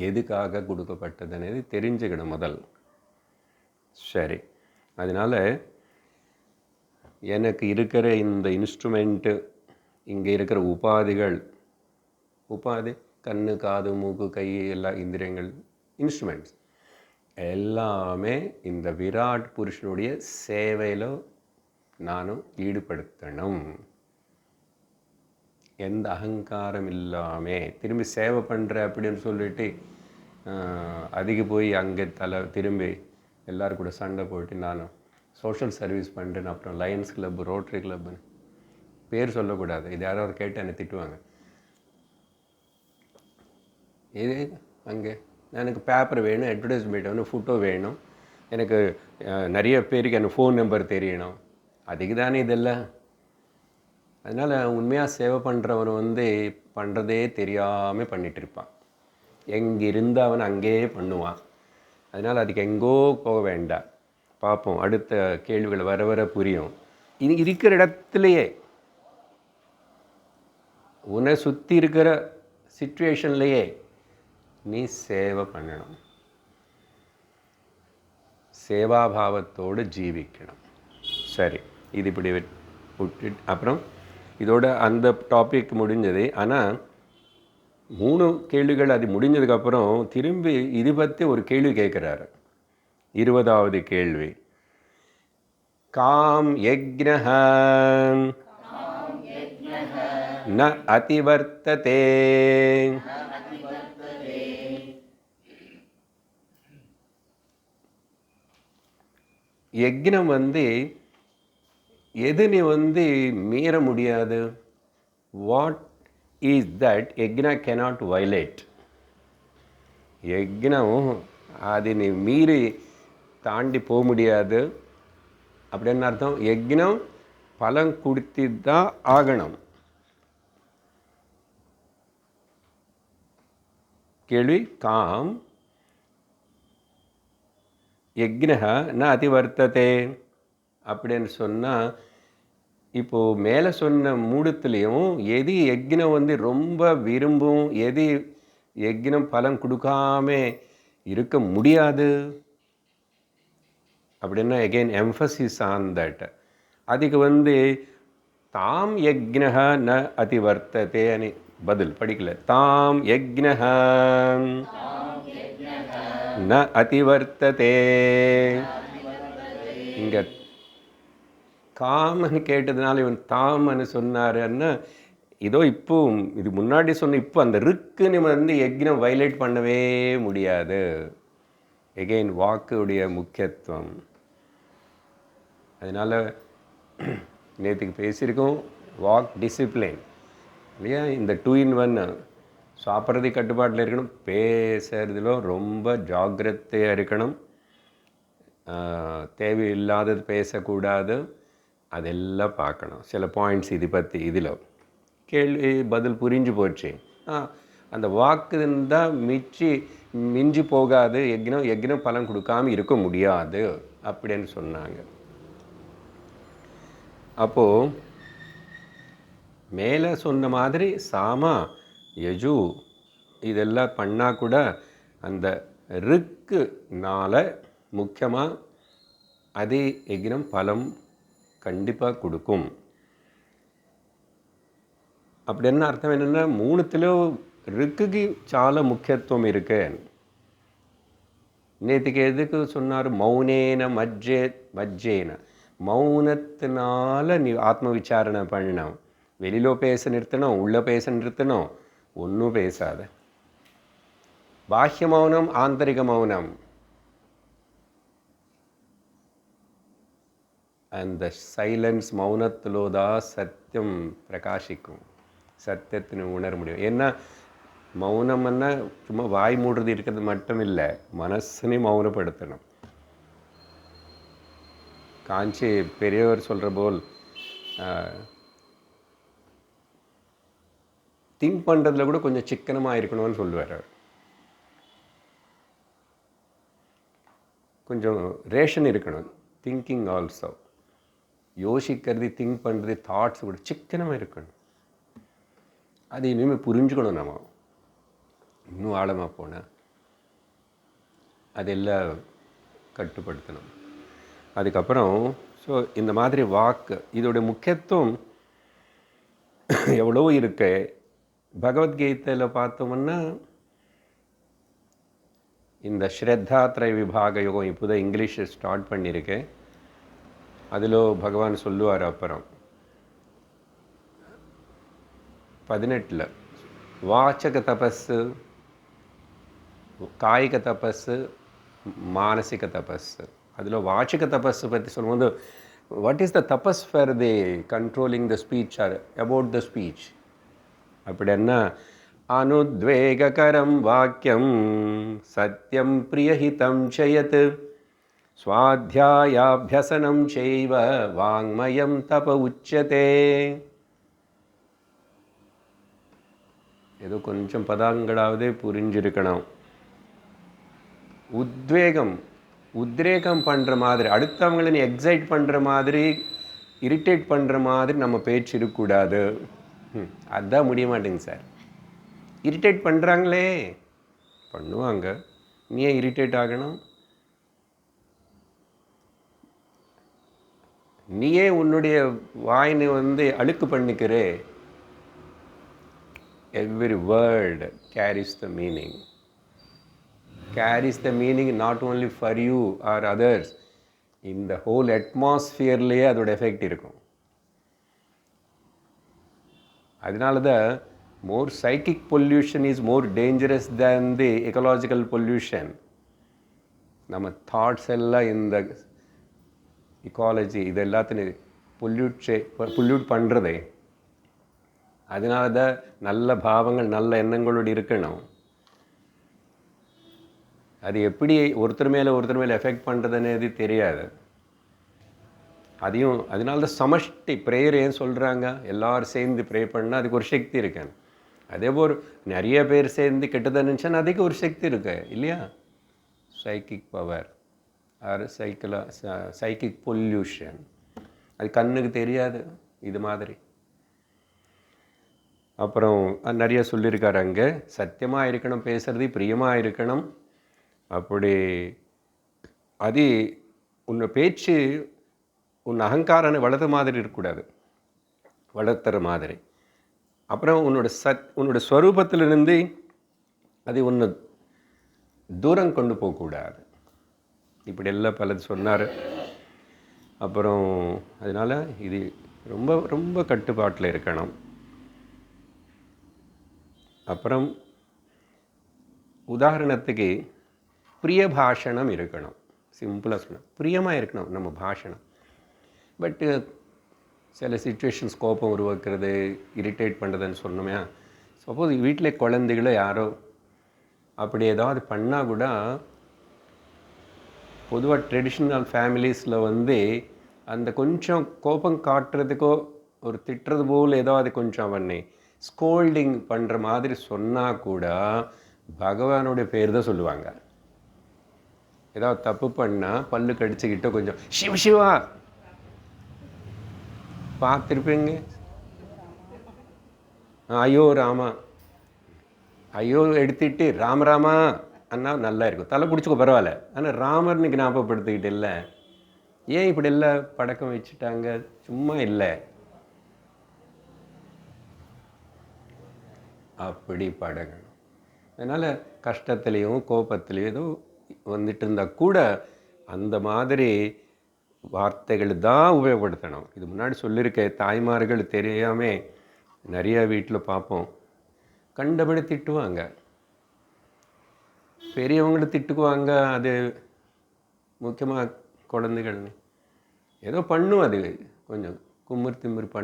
எதுக்காக கொடுக்கப்பட்டதுன்னு தெரிஞ்சுக்கணும் முதல். சரி, அதனால் எனக்கு இருக்கிற இந்த இன்ஸ்ட்ருமெண்ட்டு, இங்கே இருக்கிற உபாதி கண்ணு காது மூக்கு கை எல்லா இந்திரியங்கள் இன்ஸ்ட்ருமெண்ட்ஸ் எல்லாமே இந்த விராட் புருஷனுடைய சேவையில் நானும் ஈடுபடுத்தணும். எந்த அகங்காரம் இல்லாமல் திரும்பி சேவை பண்ணுற அப்படின்னு சொல்லிட்டு அதிக போய் அங்கே திரும்பி எல்லோரும் கூட சண்டை போட்டு நானும் சோஷியல் சர்வீஸ் பண்ணுறேன். அப்புறம் லயன்ஸ் கிளப், ரோட்ரி கிளப்னு பேர் சொல்லக்கூடாது, இது யாராவது கேட்டு என்னை திட்டுவாங்க. இது அங்கே எனக்கு பேப்பர் வேணும், அட்வர்டைஸ்மெண்ட் வேணும், ஃபோட்டோ வேணும், எனக்கு நிறைய பேருக்கு எனக்கு ஃபோன் நம்பர் தெரியணும், அதுக்கு தானே இதெல்லாம். அதனால் உண்மையாக சேவை பண்ணுறவன் வந்து பண்ணுறதே தெரியாமல் பண்ணிகிட்டு இருப்பான். எங்கே இருந்தவன் அங்கேயே பண்ணுவான். அதனால் அதுக்கு எங்கோ போக வேண்டாம். பார்ப்போம், அடுத்த கேள்விகள் வர வர புரியும். இது இருக்கிற இடத்துலையே உன்னை சுற்றி இருக்கிற சிச்சுவேஷன்லையே நீ சேவை பண்ணணும், சேவாபாவத்தோடு ஜீவிக்கணும். சரி, இது இப்படி விட்டு அப்புறம் இதோட அந்த டாபிக் முடிஞ்சது. ஆனால் 3 கேள்விகள் அது முடிஞ்சதுக்கப்புறம் திரும்பி இது பற்றி ஒரு கேள்வி கேட்குறாரு. 20வது கேள்வி, காம் யக்ஞஹ ந அதிவர்த்ததே. யக்ஞம் எது நீ மீற முடியாது? What is that yajna cannot violate? யக்ஞம் அது நீ மீறி தாண்டி போக முடியாது. அப்படின்னு அர்த்தம், யக்ஞம் பலன் கொடுத்து தான் ஆகணும். கேள்வி, காம் யக்ஞஹ ந அதிவர்த்ததே அப்படின்னு சொன்னால், இப்போது மேலே சொன்ன மூடத்துலேயும் எது யக்ஞம் ரொம்ப விரும்பும், எது யக்ஞம் பலன் கொடுக்காம இருக்க முடியாது அப்படின்னா எகெயின் எம்ஃபசிஸ் ஆன் தட். அதுக்கு தாம் யக்ஞஹ ந அதிவர்த்ததே அனி பதில் படிக்கல. தாம் யக்ஞஹ ந அதிவர்த்ததே. இங்கே காமன்னு கேட்டதுனால இவன் தாமன்னு சொன்னாருன்னா, இதோ இப்போ இது முன்னாடி சொன்ன இப்போ அந்த ருக்குன்னு யக்ஞம் வயலேட் பண்ணவே முடியாது. எகெயின் வாக்குடைய முக்கியத்துவம். அதனால் நேற்றுக்கு பேசியிருக்கோம், வாக் டிசிப்ளின் இல்லையா? இந்த 2 in 1 சாப்பிட்றது கட்டுப்பாட்டில் இருக்கணும், பேசுறதுல ரொம்ப ஜாக்கிரதையாக இருக்கணும், தேவையில்லாதது பேசக்கூடாது, அதெல்லாம் பார்க்கணும். சில பாயிண்ட்ஸ் இது பற்றி இதில் கேள்வி பதில் புரிஞ்சு போச்சு. அந்த வாக்கு தான் மிஞ்சி போகாது, யக்ஞம் பலன் கொடுக்காமல் இருக்க முடியாது அப்படின்னு சொன்னாங்க. அப்போது மேலே சொன்ன மாதிரி சாமா யஜு இதெல்லாம் பண்ணால் கூட அந்த ருக்குனால முக்கியமாக அதே யக்ஞம் பலம் கண்டிப்பாக கொடுக்கும். அப்படின்னா அர்த்தம் என்னென்னா, 3த்திலோ ருக்குக்கு சால முக்கியத்துவம் இருக்கு. நேற்றுக்கு எதுக்கு சொன்னார்? மௌனேன மஜ்ஜேன, மௌனத்தினால நீ ஆத்ம விசாரணை பண்ணணும். வெளியில் பேச நிறுத்தணும், உள்ளே பேச நிறுத்தணும், ஒன்றும் பேசாத. பாஹ்ய மௌனம், ஆந்தரிக மௌனம். அந்த சைலன்ஸ் மௌனத்திலோ தான் சத்தியம் பிரகாசிக்கும், சத்தியத்தினை உணர முடியும். ஏன்னா மௌனம்னா சும்மா வாய் மூடுறது இருக்கிறது மட்டும் இல்லை, மனசனை மௌனப்படுத்தணும். காஞ்சி பெரியவர் சொல்கிற போல் திங்க் பண்ணுறதுல கூட கொஞ்சம் சிக்கனமாக இருக்கணும்னு சொல்லுவார். கொஞ்சம் ரேஷன் இருக்கணும், திங்கிங் ஆல்சோ. யோசிக்கிறது, திங்க் பண்ணுறது, தாட்ஸ் கூட சிக்கனமாக இருக்கணும். அது இனிமேல் புரிஞ்சுக்கணும். நம்ம இன்னும் ஆழமாக போனால் அதெல்லாம் கட்டுப்படுத்தணும். அதுக்கப்புறம் ஸோ இந்த மாதிரி வாக்கு இதோடைய முக்கியத்துவம் எவ்வளோ இருக்கு. பகவத்கீதையில் பார்த்தோம்னா இந்த ஸ்ரத்தாத்ரய விபாக யோகம் இப்போ தான் இங்கிலீஷ் ஸ்டார்ட் பண்ணியிருக்கேன். அதில் பகவான் சொல்லுவார் அப்புறம் 18 வாச்சக தபஸு, காய்க தபஸு, மானசிக தபஸு. அதில் வாச்சிக தபஸு பற்றி சொல்லும்போது, வாட் இஸ் த தபஸ் for the controlling the speech R about the speech அப்படின்னா, அனுத்வேககரம் வாக்கியம் சத்யம் பிரியஹிதம் சயத் ஸ்வாத்யாயாபியசனம் செய்வ வாங்மயம் தப உச்சதே. ஏதோ கொஞ்சம் பதாங்களாவது புரிஞ்சிருக்கணும். உத்வேகம் பண்ணுற மாதிரி, அடுத்தவங்களை நீ எக்ஸைட் பண்ணுற மாதிரி, இரிட்டேட் பண்ணுற மாதிரி நம்ம பேச்சு இருக்கக்கூடாது. அதுதான் முடிய மாட்டேங்க சார். இரிட்டேட் பண்ணுறாங்களே, பண்ணுவாங்க. நீ ஏன் இரிட்டேட் ஆகணும்? நீயே உன்னுடைய வாயினை அழுக்கு பண்ணிக்கிறே. Every word carries the meaning. Carries the meaning not only for you or others. இந்த ஹோல் அட்மாஸ்ஃபியர்லேயே அதோட எஃபெக்ட் இருக்கும். அதனால தான் more psychic pollution is more dangerous than the ecological pollution. நம்ம தாட்ஸ் எல்லாம் இந்த இக்காலஜி இது எல்லாத்தையும் பொல்யூட் பண்ணுறதே. அதனால தான் நல்ல பாவங்கள் நல்ல எண்ணங்களோடு இருக்கணும். அது எப்படி ஒருத்தர் மேலே எஃபெக்ட் பண்ணுறதுன்னு தெரியாது. அதையும் அதனால தான் சமஷ்டி ப்ரேயர் ஏன் சொல்கிறாங்க? எல்லோரும் சேர்ந்து ப்ரே பண்ணால் அதுக்கு ஒரு சக்தி இருக்கேன். அதே போல் நிறைய பேர் சேர்ந்து கெட்டதை நினச்சான்னு அதுக்கு ஒரு சக்தி இருக்கு இல்லையா? Psychic power or psychic pollution. அது கண்ணுக்கு தெரியாது இது மாதிரி. அப்புறம் நிறைய சொல்லியிருக்காரு அங்கே, சத்தியமாக இருக்கணும், பேசுகிறது பிரியமாக இருக்கணும். அப்படி அது உன்னை பேச்சு உன் அகங்காரனை வளர்த்த மாதிரி இருக்கக்கூடாது, வளர்த்துற மாதிரி. அப்புறம் உன்னோட ஸ்வரூபத்திலிருந்து அது உன்னை தூரம் கொண்டு போகக்கூடாது. இப்படி எல்லாம் பலது சொன்னார். அப்புறம் அதனால் இது ரொம்ப ரொம்ப கட்டுப்பாட்டில் இருக்கணும். அப்புறம் உதாரணத்துக்கு பிரிய பாஷணம் இருக்கணும். சிம்பிளாக சொல்லணும், பிரியமாக இருக்கணும் நம்ம பாஷணம். பட்டு சில சிச்சுவேஷன்ஸ் கோபம் உருவாக்குறது, இரிட்டேட் பண்ணுறதுன்னு சொன்னோமே. சப்போஸ் வீட்டில் குழந்தைகளோ யாரோ அப்படி ஏதாவது பண்ணால் கூட, பொதுவாக ட்ரெடிஷ்னல் ஃபேமிலிஸில் அந்த கொஞ்சம் கோபம் காட்டுறதுக்கோ ஒரு திட்டுறது போல் ஏதாவது கொஞ்சம் பண்ணி ஸ்கோல்டிங் பண்ணுற மாதிரி சொன்னால் கூட பகவானுடைய பேர் தான் சொல்லுவாங்க. ஏதாவது தப்பு பண்ணால் பல்லு கடிச்சுக்கிட்டோ கொஞ்சம் சிவா பார்த்துருப்பீங்க. ஐயோ ராமா, ஐயோ எடுத்துட்டு ராமராமா அண்ணா நல்லா இருக்கும், தலை பிடிச்சிக்கோ பரவாயில்ல. ஆனால் ராமர்னுக்கு ஞாபகப்படுத்திக்கிட்டு இல்லை. ஏன் இப்படி எல்லாம் பழக்கம் வச்சுட்டாங்க? சும்மா இல்லை, அப்படி பழகணும். அதனால் கஷ்டத்துலேயும் கோபத்துலேயும் ஏதோ வந்துட்டு இருந்தால் கூட அந்த மாதிரி வார்த்தைகள் தான் உபயோகப்படுத்தணும். இது முன்னாடி சொல்லியிருக்க தாய்மார்கள் தெரியாமல் நிறைய வீட்டில் பார்ப்போம், கண்டபடி திட்டுவாங்க, பெரியவங்களை திட்டுக்குவாங்க. அது முக்கியமாக குழந்தைகள்னு ஏதோ பண்ணும், அது கொஞ்சம் கும்மிர் திம்மிர்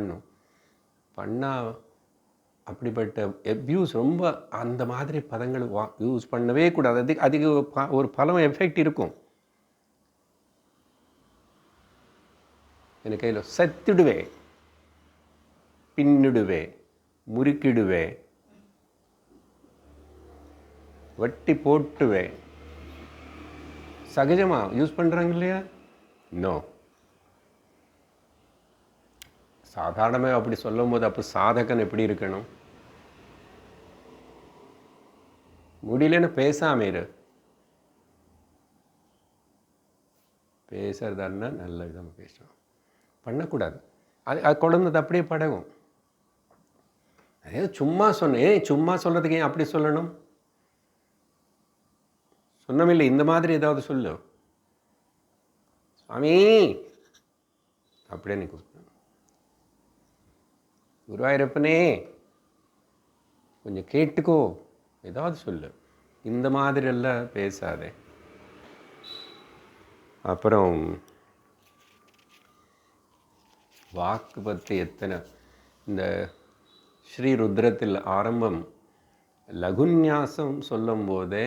பண்ணால் அப்படிப்பட்ட அப்யூஸ் ரொம்ப அந்த மாதிரி பதங்கள் யூஸ் பண்ணவே கூடாது. அதுக்கு ஒரு பலம் எஃபெக்ட் இருக்கும். என் கையில் சத்திடுவே, பின்னிடுவே, முறுக்கிடுவே, வட்டி போட்டுவே, சகஜமாக யூஸ் பண்ணுறாங்க இல்லையா? நோ, சாதாரணமாக அப்படி சொல்லும் போது அப்போ சாதகன் எப்படி இருக்கணும்? முடியலன்னு பேசாம இரு. பேசுறதுன்னா நல்ல விதமாக பேசணும், பண்ணக்கூடாது. அது குழந்தை அப்படியே பழகும். அதே சும்மா சொன்னேன், சும்மா சொல்கிறதுக்கு ஏன் அப்படி சொல்லணும்? சொன்னமில்லை, இந்த மாதிரி ஏதாவது சொல்லு, சுவாமி அப்படியே நீ கூப்பிடணும். குருவாயூரப்பனே கொஞ்சம் கேட்டுக்கோ, ஏதாவது சொல்லு. இந்த மாதிரி எல்லாம் பேசாதே. அப்புறம் வாக்கு பற்றி எத்தனை இந்த ஸ்ரீருத்ரத்தில் ஆரம்பம் லகுன்யாசம் சொல்லும் போதே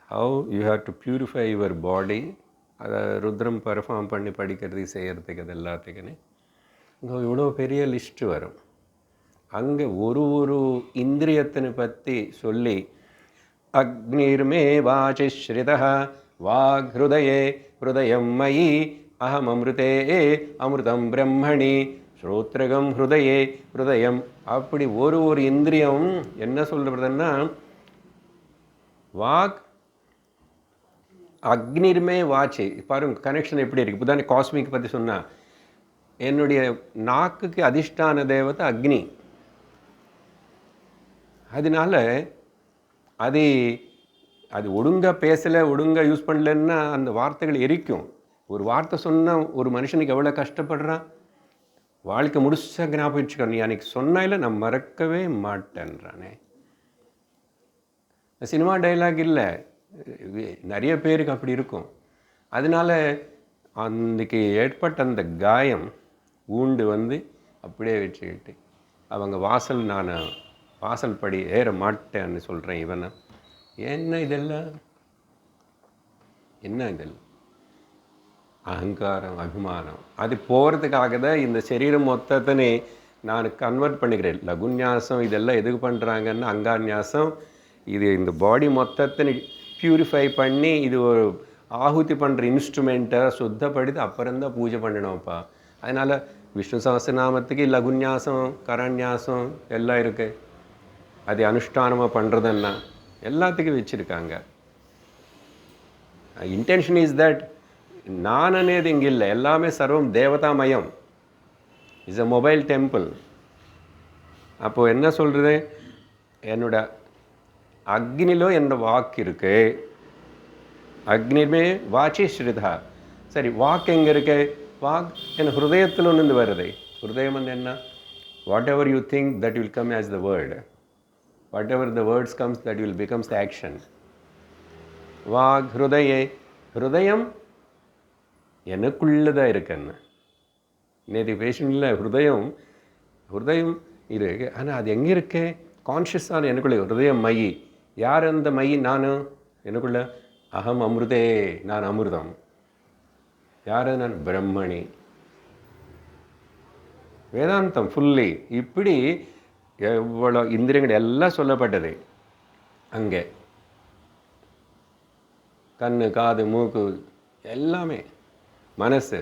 how you have to purify your body, அதை ருத்ரம் பர்ஃபார்ம் பண்ணி படிக்கிறதுக்கு செய்கிறதுக்கு அது எல்லாத்துக்குன்னு இங்கே இவ்வளோ பெரிய லிஸ்ட்டு வரும். அங்கே ஒரு இந்திரியத்தினை பற்றி சொல்லி அக்னிர்மே வாசிஸ்ரிதः வாக் ஹிருதயே ஹிருதயம் மயி அஹம் அமிர்தே அமிர்தம் பிரம்மணி ஸ்ரோத்ரகம் ஹிருதயே ஹிருதயம். அப்படி ஒரு இந்திரியம் என்ன சொல்கிறதுன்னா வாக் அக்னிர்மே வாச்சி. பாருங்க கனெக்ஷன் எப்படி இருக்குது. இப்போ தானே காஸ்மிக் பற்றி சொன்னால், என்னுடைய நாக்குக்கு அதிஷ்டான தேவதை அக்னி. அதனால அது அது ஒழுங்காக பேசலை, ஒழுங்காக யூஸ் பண்ணலன்னா அந்த வார்த்தைகள் எரிக்கும். ஒரு வார்த்தை சொன்னால் ஒரு மனுஷனுக்கு எவ்வளோ கஷ்டப்படுறான். வாழ்க்கை முழுசாக ஞாபகம் வச்சுக்கோ, நீ அன்றைக்கி சொன்னால நான் மறக்கவே மாட்டேன்றானே. சினிமா டைலாக் இல்லை, நிறைய பேருக்கு அப்படி இருக்கும். அதனால் அன்றைக்கி ஏற்பட்ட அந்த காயம் ஊண்டு வந்து அப்படியே வச்சுக்கிட்டு அவங்க வாசல் படி ஏற மாட்டேன்னு சொல்கிறேன். இவனை என்ன இதெல்லாம் அகங்காரம், அபிமானம். அது போகிறதுக்காக தான் இந்த சரீரம் மொத்தத்தினே நான் கன்வெர்ட் பண்ணிக்கிறேன். லகுன்யாசம் இதெல்லாம் எதுக்கு பண்ணுறாங்கன்னா, அங்கான்யாசம் இது இந்த பாடி மொத்தத்தினை பியூரிஃபை பண்ணி இது ஒரு ஆகுதி பண்ணுற இன்ஸ்ட்ருமெண்ட்டை சுத்தப்படுத்தி அப்புறம்தான் பூஜை பண்ணணும்ப்பா. அதனால் விஷ்ணு சஹஸ்ரநாமத்துக்கு லகுன்யாசம், கரண்யாசம் எல்லாம் இருக்குது. அது அனுஷ்டானமாக பண்ணுறதுன்னா எல்லாத்துக்கும் வச்சுருக்காங்க. இன்டென்ஷன் இஸ் தட் நான் అనేది இங்கே இல்லை, எல்லாமே சர்வம் தேவதாமயம். Is a mobile temple. அப்போது என்ன சொல்கிறது, என்னோட அக்னிலோ என்னோட வாக்கு இருக்கு. அக்னிமே வாச்சி ஸ்ருதா. சரி, வாக்கு எங்கே இருக்கு? வாக் என் ஹிருதயத்தில் ஒன்று வருது. ஹிருதயம் என்ன? Whatever you think that will come as the word. Whatever the words comes that will becomes the action. வாக் ஹிருதயே. ஹிருதயம் எனக்குள்ளதாக இருக்குன்னு நேற்று பேசணும்ல. ஹிருதயம் இருக்கு, ஆனால் அது எங்கே இருக்கு? கான்ஷியஸான எனக்குள்ளே ஹிருதயம் மையி. யார் அந்த மையி? நான் எனக்குள்ள அகம் அமிர்தே, நான் அமிர்தம். யார்? நான் பிரம்மணி. வேதாந்தம் ஃபுல்லி இப்படி எவ்வளோ இந்திரியங்கள் எல்லாம் சொல்லப்பட்டது அங்கே. கண்ணு, காது, மூக்கு எல்லாமே, மனசு.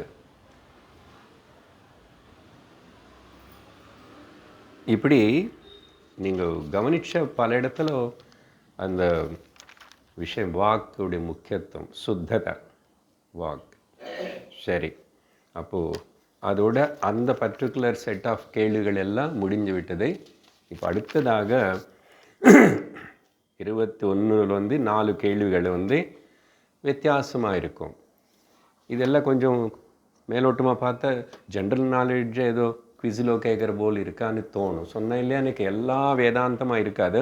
இப்படி நீங்கள் கவனித்த பல இடத்துல அந்த விஷயம் வாக்குடைய முக்கியத்துவம், சுத்தத்தை, வாக். சரி, அப்போது அதோட அந்த பர்டிகுலர் செட் ஆஃப் கேள்விகள் எல்லாம் முடிஞ்சு விட்டது. இப்போ அடுத்ததாக 21 வந்து 4 கேள்விகள் வந்து வித்தியாசமாக இருக்கும். இதெல்லாம் கொஞ்சம் மேலோட்டமாக பார்த்தா ஜென்ரல் நாலேஜ் ஏதோ குவிஸிலோ கேட்குற போல் இருக்கான்னு தோணும். சொன்னேன் இல்லையா, எனக்கு எல்லா வேதாந்தமாக இருக்காது,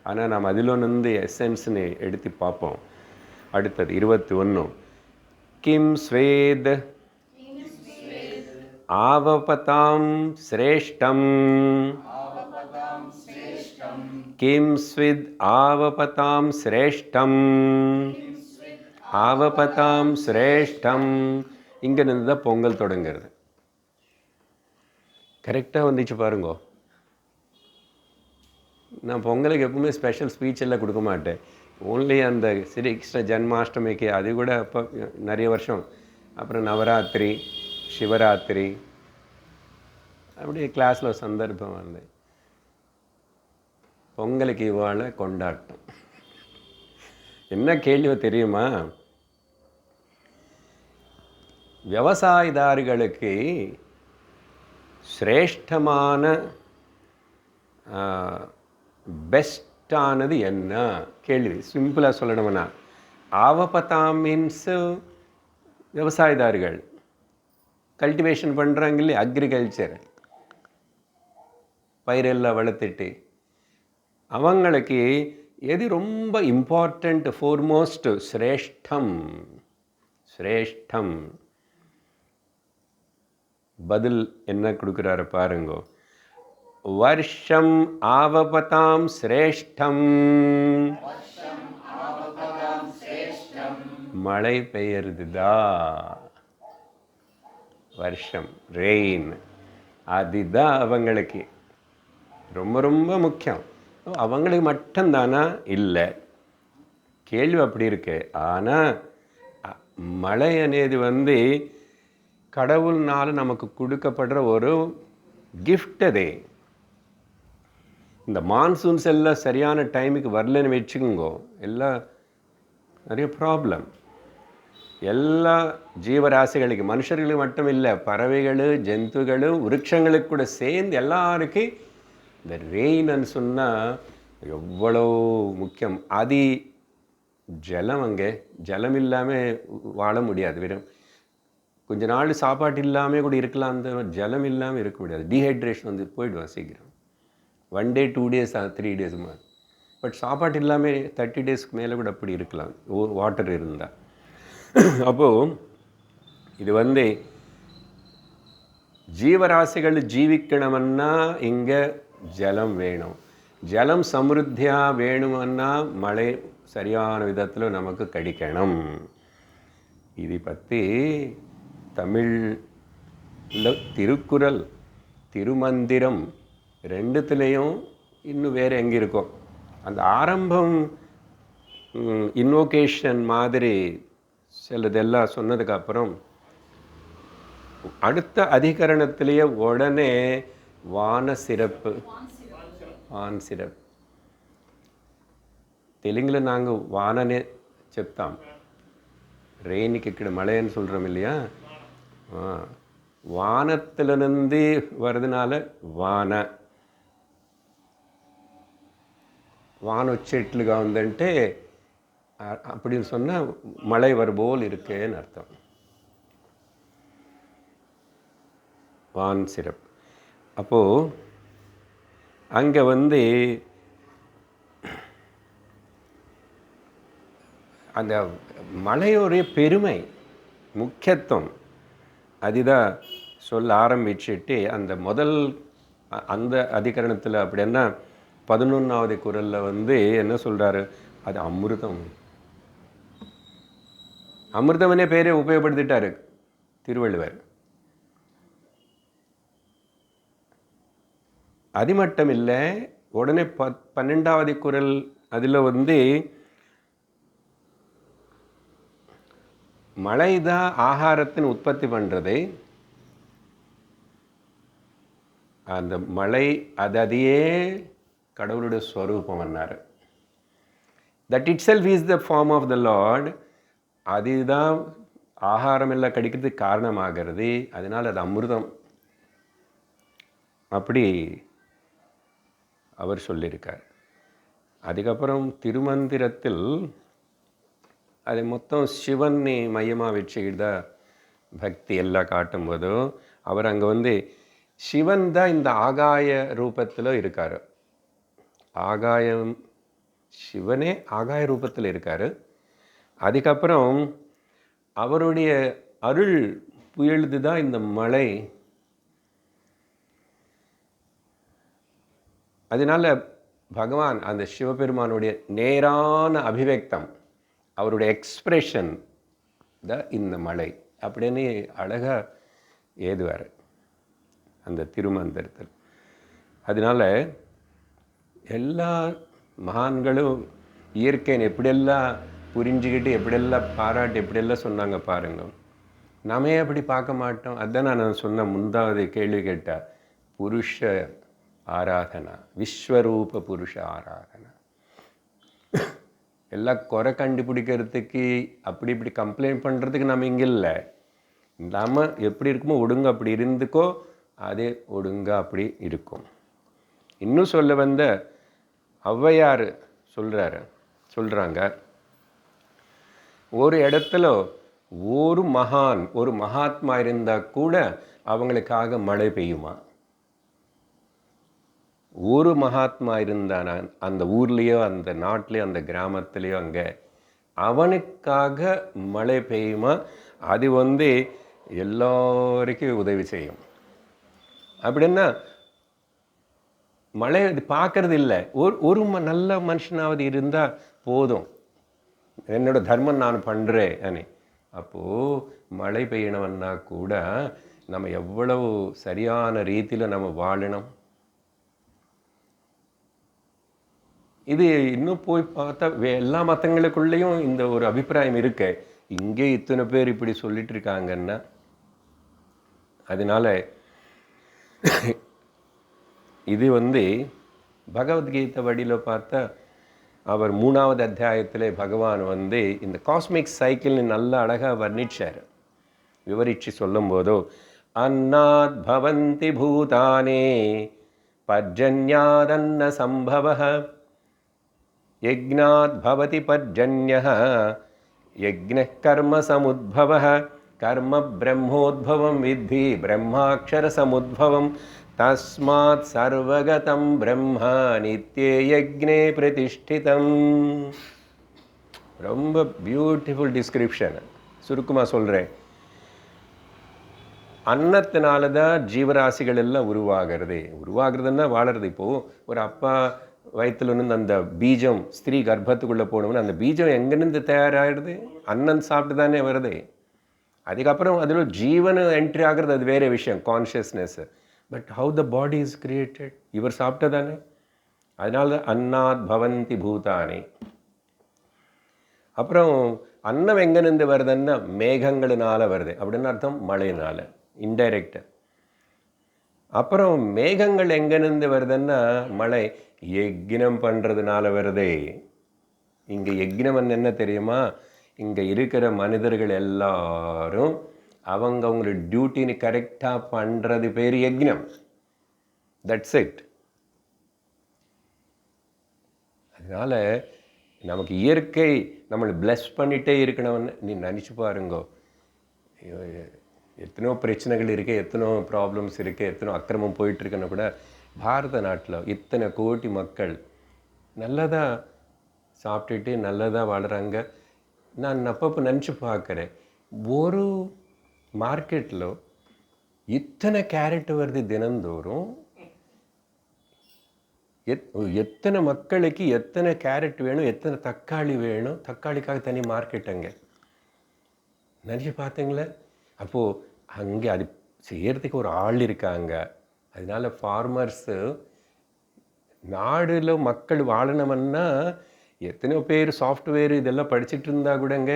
ஆனால் நாம் அதிலொன்று எசன்ஸ்னு எடுத்து பார்ப்போம். அடுத்தது 21. கிம் ஸ்வேத் ஆவபதாம் சிரேஷ்டம். கிம் ஸ்வித் ஆவபதாம் சிரேஷ்டம். ஆவபதாம் சிரேஷ்டம். இங்கே இருந்து தான் பொங்கல் தொடங்குறது. கரெக்டாக வந்துச்சு பாருங்கோ. நான் பொங்கலுக்கு எப்பவுமே ஸ்பெஷல் ஸ்பீச் எல்லாம் கொடுக்க மாட்டேன். ஓன்லி அந்த ஸ்ரீகிருஷ்ண ஜன்மாஷ்டமிக்கு, அது கூட அப்போ நிறைய வருஷம். அப்புறம் நவராத்திரி, சிவராத்திரி, அப்படியே கிளாஸில் சந்தர்ப்பம் வந்து பொங்கலுக்கு இவாள கொண்டாட்டம். என்ன கேள்வி தெரியுமா? விவசாயதாரிகளுக்கு சிரேஷ்டமான பெஸ்டானது என்ன கேள்வி. சிம்பிளாக சொல்லணும்னா, ஆவபதாம் மீன்ஸ் விவசாயதாரிகள் கல்டிவேஷன் பண்ணுறாங்க இல்லையா, அக்ரிகல்ச்சர், பயிரெல்லாம் வளர்த்துட்டு அவங்களுக்கு எது ரொம்ப இம்பார்ட்டண்ட், ஃபோர்மோஸ்ட்? சிரேஷ்டம். சிரேஷ்டம். பதில் என்ன கொடுக்குறாரு பாருங்கோ. வருஷம் ஆவபதாம் சிரேஷ்டம். மழை பெய்யறதுதா வருஷம், ரெயின். அதுதான் அவங்களுக்கு ரொம்ப ரொம்ப முக்கியம். அவங்களுக்கு மட்டும்தானா? இல்லை, கேள்வி அப்படி இருக்கு. ஆனால் மழை అనేది வந்து கடவுள்னால நமக்கு கொடுக்கப்படுற ஒரு கிஃப்ட். அதே இந்த மான்சூன்ஸ் எல்லாம் சரியான டைமுக்கு வரலன்னு வச்சுக்கோங்க, எல்லாம் நிறைய ப்ராப்ளம். எல்லா ஜீவராசிகளுக்கு, மனுஷர்களுக்கு மட்டும் இல்லை, பறவைகள், ஜந்துகள், விருட்சங்களுக்கு கூட சேர்ந்து எல்லாருக்கும் இந்த ரெயின்னு சொன்னால் எவ்வளோ முக்கியம். ஜலம், அங்கே ஜலம் இல்லாமல் வாழ முடியாது. வெறும் கொஞ்ச நாள் சாப்பாட்டு இல்லாமல் கூட இருக்கலாம், அந்த ஜலம் இல்லாமல் இருக்க முடியாது. டீஹைட்ரேஷன் வந்து போயிடுவோம் சீக்கிரம். 1 day 2 days 3 days மாதிரி. பட் சாப்பாட்டு இல்லாமல் 30 daysக்கு மேலே கூட அப்படி இருக்கலாம், வாட்டர் இருந்தால். அப்போது இது வந்து ஜீவராசிகள் ஜீவிக்கணும்னா இங்கே ஜலம் வேணும். ஜலம் சமிருத்தியாக வேணும்னா மழை சரியான விதத்தில் நமக்கு கிடைக்கணும். இதை பற்றி தமிழில் திருக்குறள், திருமந்திரம் ரெண்டுத்துலேயும் இன்னும் வேறு எங்கே இருக்கும். அந்த ஆரம்பம் இன்வோகேஷன் மாதிரி சிலதெல்லாம் சொன்னதுக்கப்புறம் அடுத்த அதிகரணத்திலேயே உடனே வான சிறப்பு, వాన్ సిరప్. తెలుగులో నాంగు వాననే చెప్తాం, రెయిన్కి ఇక్కడ మழை అని சொல்கிறோம் இல்லையா. வானத்திலிருந்து வரதுனால వానొచ్చేట్లుగా ఉందంటే அப்படின்னு சொன்னால் மழை வருபோல் இருக்கேன்னு அர்த்தம். வான் சிறப். அப்போது அங்கே வந்து அந்த மழையோடைய பெருமை, முக்கியத்துவம் அதுதான் சொல்ல ஆரம்பிச்சுட்டு அந்த முதல் அந்த அதிகரணத்தில் அப்படின்னா 11வது குறளில் வந்து என்ன சொல்கிறாரு, அது அமிர்தம். அமிர்தமனே பேரே உபயோகப்படுத்திட்டாரு திருவள்ளுவர். அது மட்டும் இல்லை, உடனே 12வது குறள் அதில் வந்து மழை தான் ஆகாரத்தின் உற்பத்தி பண்ணுறது. அந்த மழை அதையே கடவுளுடைய ஸ்வரூபம் என்னார். That itself is the form of the lord. அதுதான் ஆகாரம் எல்லாம் கிடைக்கிறதுக்கு காரணமாகிறது. அதனால் அது அமிர்தம் அப்படி அவர் சொல்லியிருக்கார். அதுக்கப்புறம் திருமந்திரத்தில் அது மொத்தம் சிவனை மையமாக வச்சுக்கிட்டு பக்தி எல்லாம் காட்டும்போதும் அவர் அங்கே வந்து சிவன் தான் இந்த ஆகாய ரூபத்தில் இருக்கார். ஆகாயம், சிவனே ஆகாய ரூபத்தில் இருக்கார். அதுக்கப்புறம் அவருடைய அருள் புயலுது தான் இந்த மழை. அதனால் பகவான் அந்த சிவபெருமானுடைய நேரான அபிவேக்தம், அவருடைய எக்ஸ்பிரஷன் தான் இந்த மழை அப்படின்னு அழகாக ஏதுவார் அந்த திருமந்திரத்தில். அதனால் எல்லா மகான்களும் இயற்கையை எப்படியெல்லாம் புரிஞ்சுக்கிட்டு எப்படியெல்லாம் பாராட்டி எப்படியெல்லாம் சொன்னாங்க பாருங்க. நாமே அப்படி பார்க்க மாட்டோம். அதுதான் நான் சொன்ன முந்தாவது கேள்வி கேட்டால், புருஷ ஆராதனா, விஸ்வரூப புருஷ ஆராதனா. எல்லாம் குறை கண்டுபிடிக்கிறதுக்கு அப்படி இப்படி கம்ப்ளைண்ட் பண்ணுறதுக்கு நம்ம இங்கே இல்லை. நம்ம எப்படி இருக்குமோ ஒடுங்க அப்படி இருந்துக்கோ, அதே ஒடுங்க அப்படி இருக்கும். இன்னும் சொல்ல வந்த ஔவையார் சொல்கிறாங்க, ஒரு இடத்துல ஒரு மகான், ஒரு மகாத்மா இருந்தால் கூட அவங்களுக்காக மழை பெய்யுமா. ஒரு மகாத்மா இருந்தான் அந்த ஊர்லேயோ அந்த நாட்டிலையோ அந்த கிராமத்துலேயோ, அங்கே அவனுக்காக மழை பெய்யுமா. அது வந்து எல்லோருக்கும் உதவி செய்யும். அப்படின்னா மழை அது பார்க்கறது இல்லை. ஒரு நல்ல மனுஷனாவது இருந்தால் போதும், என்னோட தர்மம் நான் பண்ணுறேன் அனே. அப்போது மழை பெய்யணும்னா கூட நம்ம எவ்வளவு சரியான ரீதியில் நம்ம வாழணும். இது இன்னும் போய் பார்த்தா எல்லா மதங்களுக்குள்ளேயும் இந்த ஒரு அபிப்பிராயம் இருக்கு. இங்கே இத்தனை பேர் இப்படி சொல்லிட்டு இருக்காங்கன்னா, அதனால் இது வந்து பகவத்கீதை வழியில் பார்த்தா அவர் 3வது அத்தியாயத்தில் பகவான் வந்து இந்த காஸ்மிக் சைக்கிள்னு நல்லா அழகாக வர்ணிச்சார். விவரித்து சொல்லும்போதோ அன்னாத் பவந்தி பூதானே பர்ஜன்யாதன்ன சம்பவः யக்ஞாத் பவதி பர்ஜன்யः யக்ஞः கர்ம சமுத்பவः கர்ம பிரம்மோத்பவம் வித்தி பிரம்மாட்சர சமுத்பவம் தஸ்மாத் சர்வகதம் பிரம்ம நித்யே யக்ஞே பிரதிஷ்டிதம். ரொம்ப பியூட்டிஃபுல் டிஸ்கிரிப்ஷன். சுருக்கமாக சொல்கிறேன். அன்னத்தினால தான் ஜீவராசிகள் எல்லாம் உருவாகிறதுன்னா வாழறது. இப்போது ஒரு அப்பா வயிற்றுல இருந்து அந்த பீஜம் ஸ்திரீ கர்ப்பத்துக்குள்ளே போகணும்னு அந்த பீஜம் எங்கேருந்து தயாராகிடுது? அன்னம் சாப்பிட்டு தானே வருது. அதுக்கப்புறம் அதில் ஜீவன் என்ட்ரி ஆகிறது அது வேறு விஷயம், consciousness. But how the body is created, இவர் சாப்பிட்ட தானே. அதனால தான் அன்னாத் பவந்தி பூதானே. அப்புறம் அன்னம் எங்கேருந்து வருதுன்னா மேகங்களினால வருது அப்படின்னு அர்த்தம், மழையினால் இன்டைரக்டாக. அப்புறம் மேகங்கள் எங்கேருந்து வருதுன்னா மழை யக்ஞம் பண்ணுறதுனால வருதே. இங்கே யக்ஞம் என்ன தெரியுமா? இங்கே இருக்கிற மனிதர்கள் எல்லாரும் அவங்களோட டியூட்டின்னு கரெக்டாக பண்ணுறது பேர் யக்ஞம். That's it. அதனால் நமக்கு இயற்கை நம்மளை பிளஸ் பண்ணிகிட்டே இருக்கணும்னு நீ நினச்சி பாருங்கோ. எத்தனோ பிரச்சனைகள் இருக்குது, எத்தனோ ப்ராப்ளம்ஸ் இருக்குது, எத்தனோ அக்கிரமம் போயிட்டுருக்குன்னு கூட பாரத நாட்டில் இத்தனை கோடி மக்கள் நல்லதாக சாப்பிட்டுட்டு நல்லதாக வாழுறாங்க. நான் அப்பப்போ நினச்சி பார்க்குறேன், ஒரு மார்க்கெட்டில் இத்தனை கேரட் வருது தினந்தோறும். எத்தனை மக்களுக்கு எத்தனை கேரட் வேணும், எத்தனை தக்காளி வேணும், தக்காளிக்காக தனி மார்க்கெட் அங்கே. நினச்சி பார்த்தீங்களே? அப்போது அங்கே அது செய்கிறதுக்கு ஒரு ஆள் இருக்காங்க. அதனால் ஃபார்மர்ஸு நாடில் மக்கள் வாழணும்னா எத்தனையோ பேர் சாஃப்ட்வேர் இதெல்லாம் படிச்சுட்டு இருந்தால் கூடங்க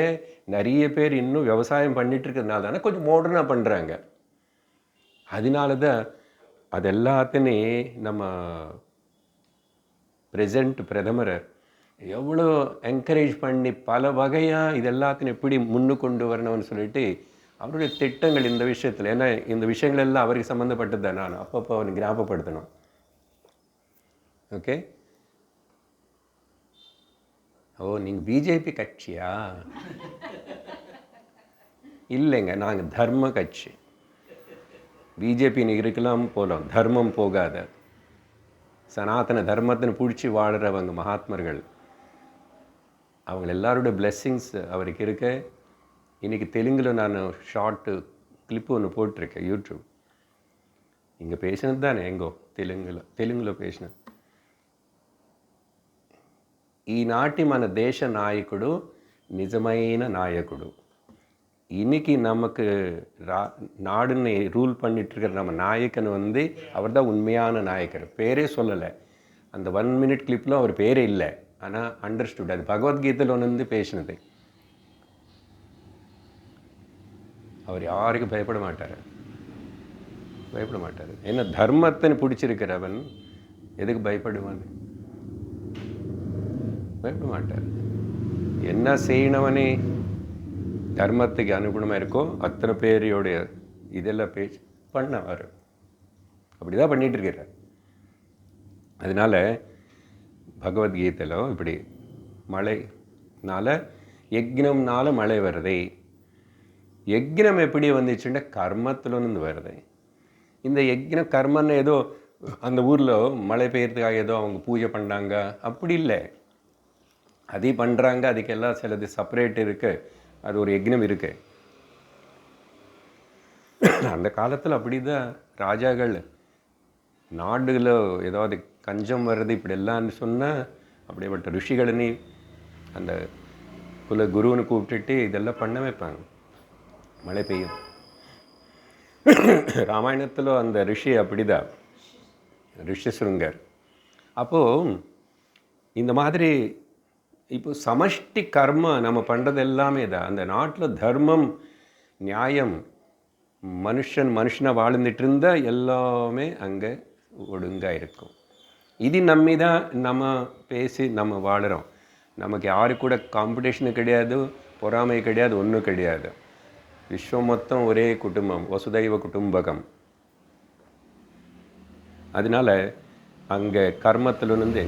நிறைய பேர் இன்னும் விவசாயம் பண்ணிகிட்டு இருக்கிறதுனால தானே கொஞ்சம் மாடர்னாக பண்ணுறாங்க. அதனால தான் அது எல்லாத்தையும் நம்ம பிரதமர் எவ்வளோ என்கரேஜ் பண்ணி பல வகையாக இது எல்லாத்தையும் எப்படி கொண்டு வரணும்னு சொல்லிட்டு அவருடைய திட்டங்கள் இந்த விஷயத்தில். ஏன்னா இந்த விஷயங்கள் எல்லாம் அவருக்கு சம்மந்தப்பட்டது தான். நான் அப்பப்போ அவனுக்கு ஞாபகப்படுத்தணும். ஓகே. ஓ, நீங்கள் பிஜேபி கட்சியா? இல்லைங்க, நாங்கள் தர்ம கட்சி. பிஜேபின்னு இருக்கலாம் போகலாம், தர்மம் போகாத. சனாதன தர்மத்தின்னு பிடிச்சி வாழ்கிறவங்க மகாத்மர்கள், அவங்க எல்லாரோட பிளெஸ்ஸிங்ஸ் அவருக்கு இருக்க. இன்றைக்கி தெலுங்கில் நான் ஷார்ட்டு கிளிப்பு ஒன்று போட்டிருக்கேன் யூடியூப். இங்கே பேசினது தானே எங்கோ తెలుగులో పేసినది. ఈనాటి మన దేశ నాయకుడు నిజమైన నాయకుడు. இன்னைக்கு நமக்கு நாடுன்னு ரூல் பண்ணிகிட்ருக்கிற நம்ம நாயக்கன் வந்து அவர் தான் உண்மையான நாயக்கர். பேரே சொல்லலை, அந்த 1 minute கிளிப்பில் அவர் பேரே இல்லை. ஆனால் அண்டர்ஸ்டுட், அது பகவத்கீதையில் ஒன்று வந்து பேசினது. அவர் யாருக்கும் பயப்பட மாட்டார். ஏன்னா தர்மத்தை பிடிச்சிருக்கிறவன் எதுக்கு பயப்படுவான்? பயப்பட மாட்டார். என்ன செய்யணவனே தர்மத்துக்கு அனுகுணமாக இருக்கோ அத்தனை பேரையோடைய இதெல்லாம் பேச்சு பண்ணவர். அப்படி தான் பண்ணிகிட்ருக்கிறார். அதனால் பகவத்கீதையில் இப்படி மழைனால யக்ஞம்னால மழை வருது. யக்ஞம் எப்படி வந்துச்சுன்னா கர்மத்திலிருந்து வருது. இந்த யக்ஞம் கர்மன்னு ஏதோ அந்த ஊரில் மழை பெய்யறதுக்காக ஏதோ அவங்க பூஜை பண்ணாங்க அப்படி இல்லை. அதே பண்ணுறாங்க, அதுக்கெல்லாம் சிலது செப்பரேட் இருக்குது, அது ஒரு யக்ஞம் இருக்குது. அந்த காலத்தில் அப்படி தான் ராஜாக்கள் நாடுகளில் ஏதாவது கஞ்சம் வருது இப்படி எல்லாம்னு சொன்னால் அப்படிப்பட்ட ரிஷிகளனி அந்த குல குருன்னு கூப்பிட்டுட்டு இதெல்லாம் பண்ண வைப்பாங்க, மழை பெய்யும். ராமாயணத்தில் அந்த ரிஷி அப்படி தான், ரிஷிசுருங்கர். அப்போது இந்த மாதிரி இப்போ சமஷ்டி கர்மா நம்ம பண்ணுறது எல்லாமே தான். அந்த நாட்டில் தர்மம் நியாயம் மனுஷனாக வாழ்ந்துட்டு இருந்தால் எல்லாமே அங்கே ஒழுங்காக இருக்கும். இது நம்பி தான் நம்ம பேசி நம்ம வாழுறோம். நமக்கு யாரு கூட காம்படிஷனு கிடையாது, பொறாமை கிடையாது, ஒன்றும் கிடையாது. விஸ்வம் மொத்தம் ஒரே குடும்பம், வசுதைவ குடும்பகம். அதனால அங்கே கர்மத்திலிருந்து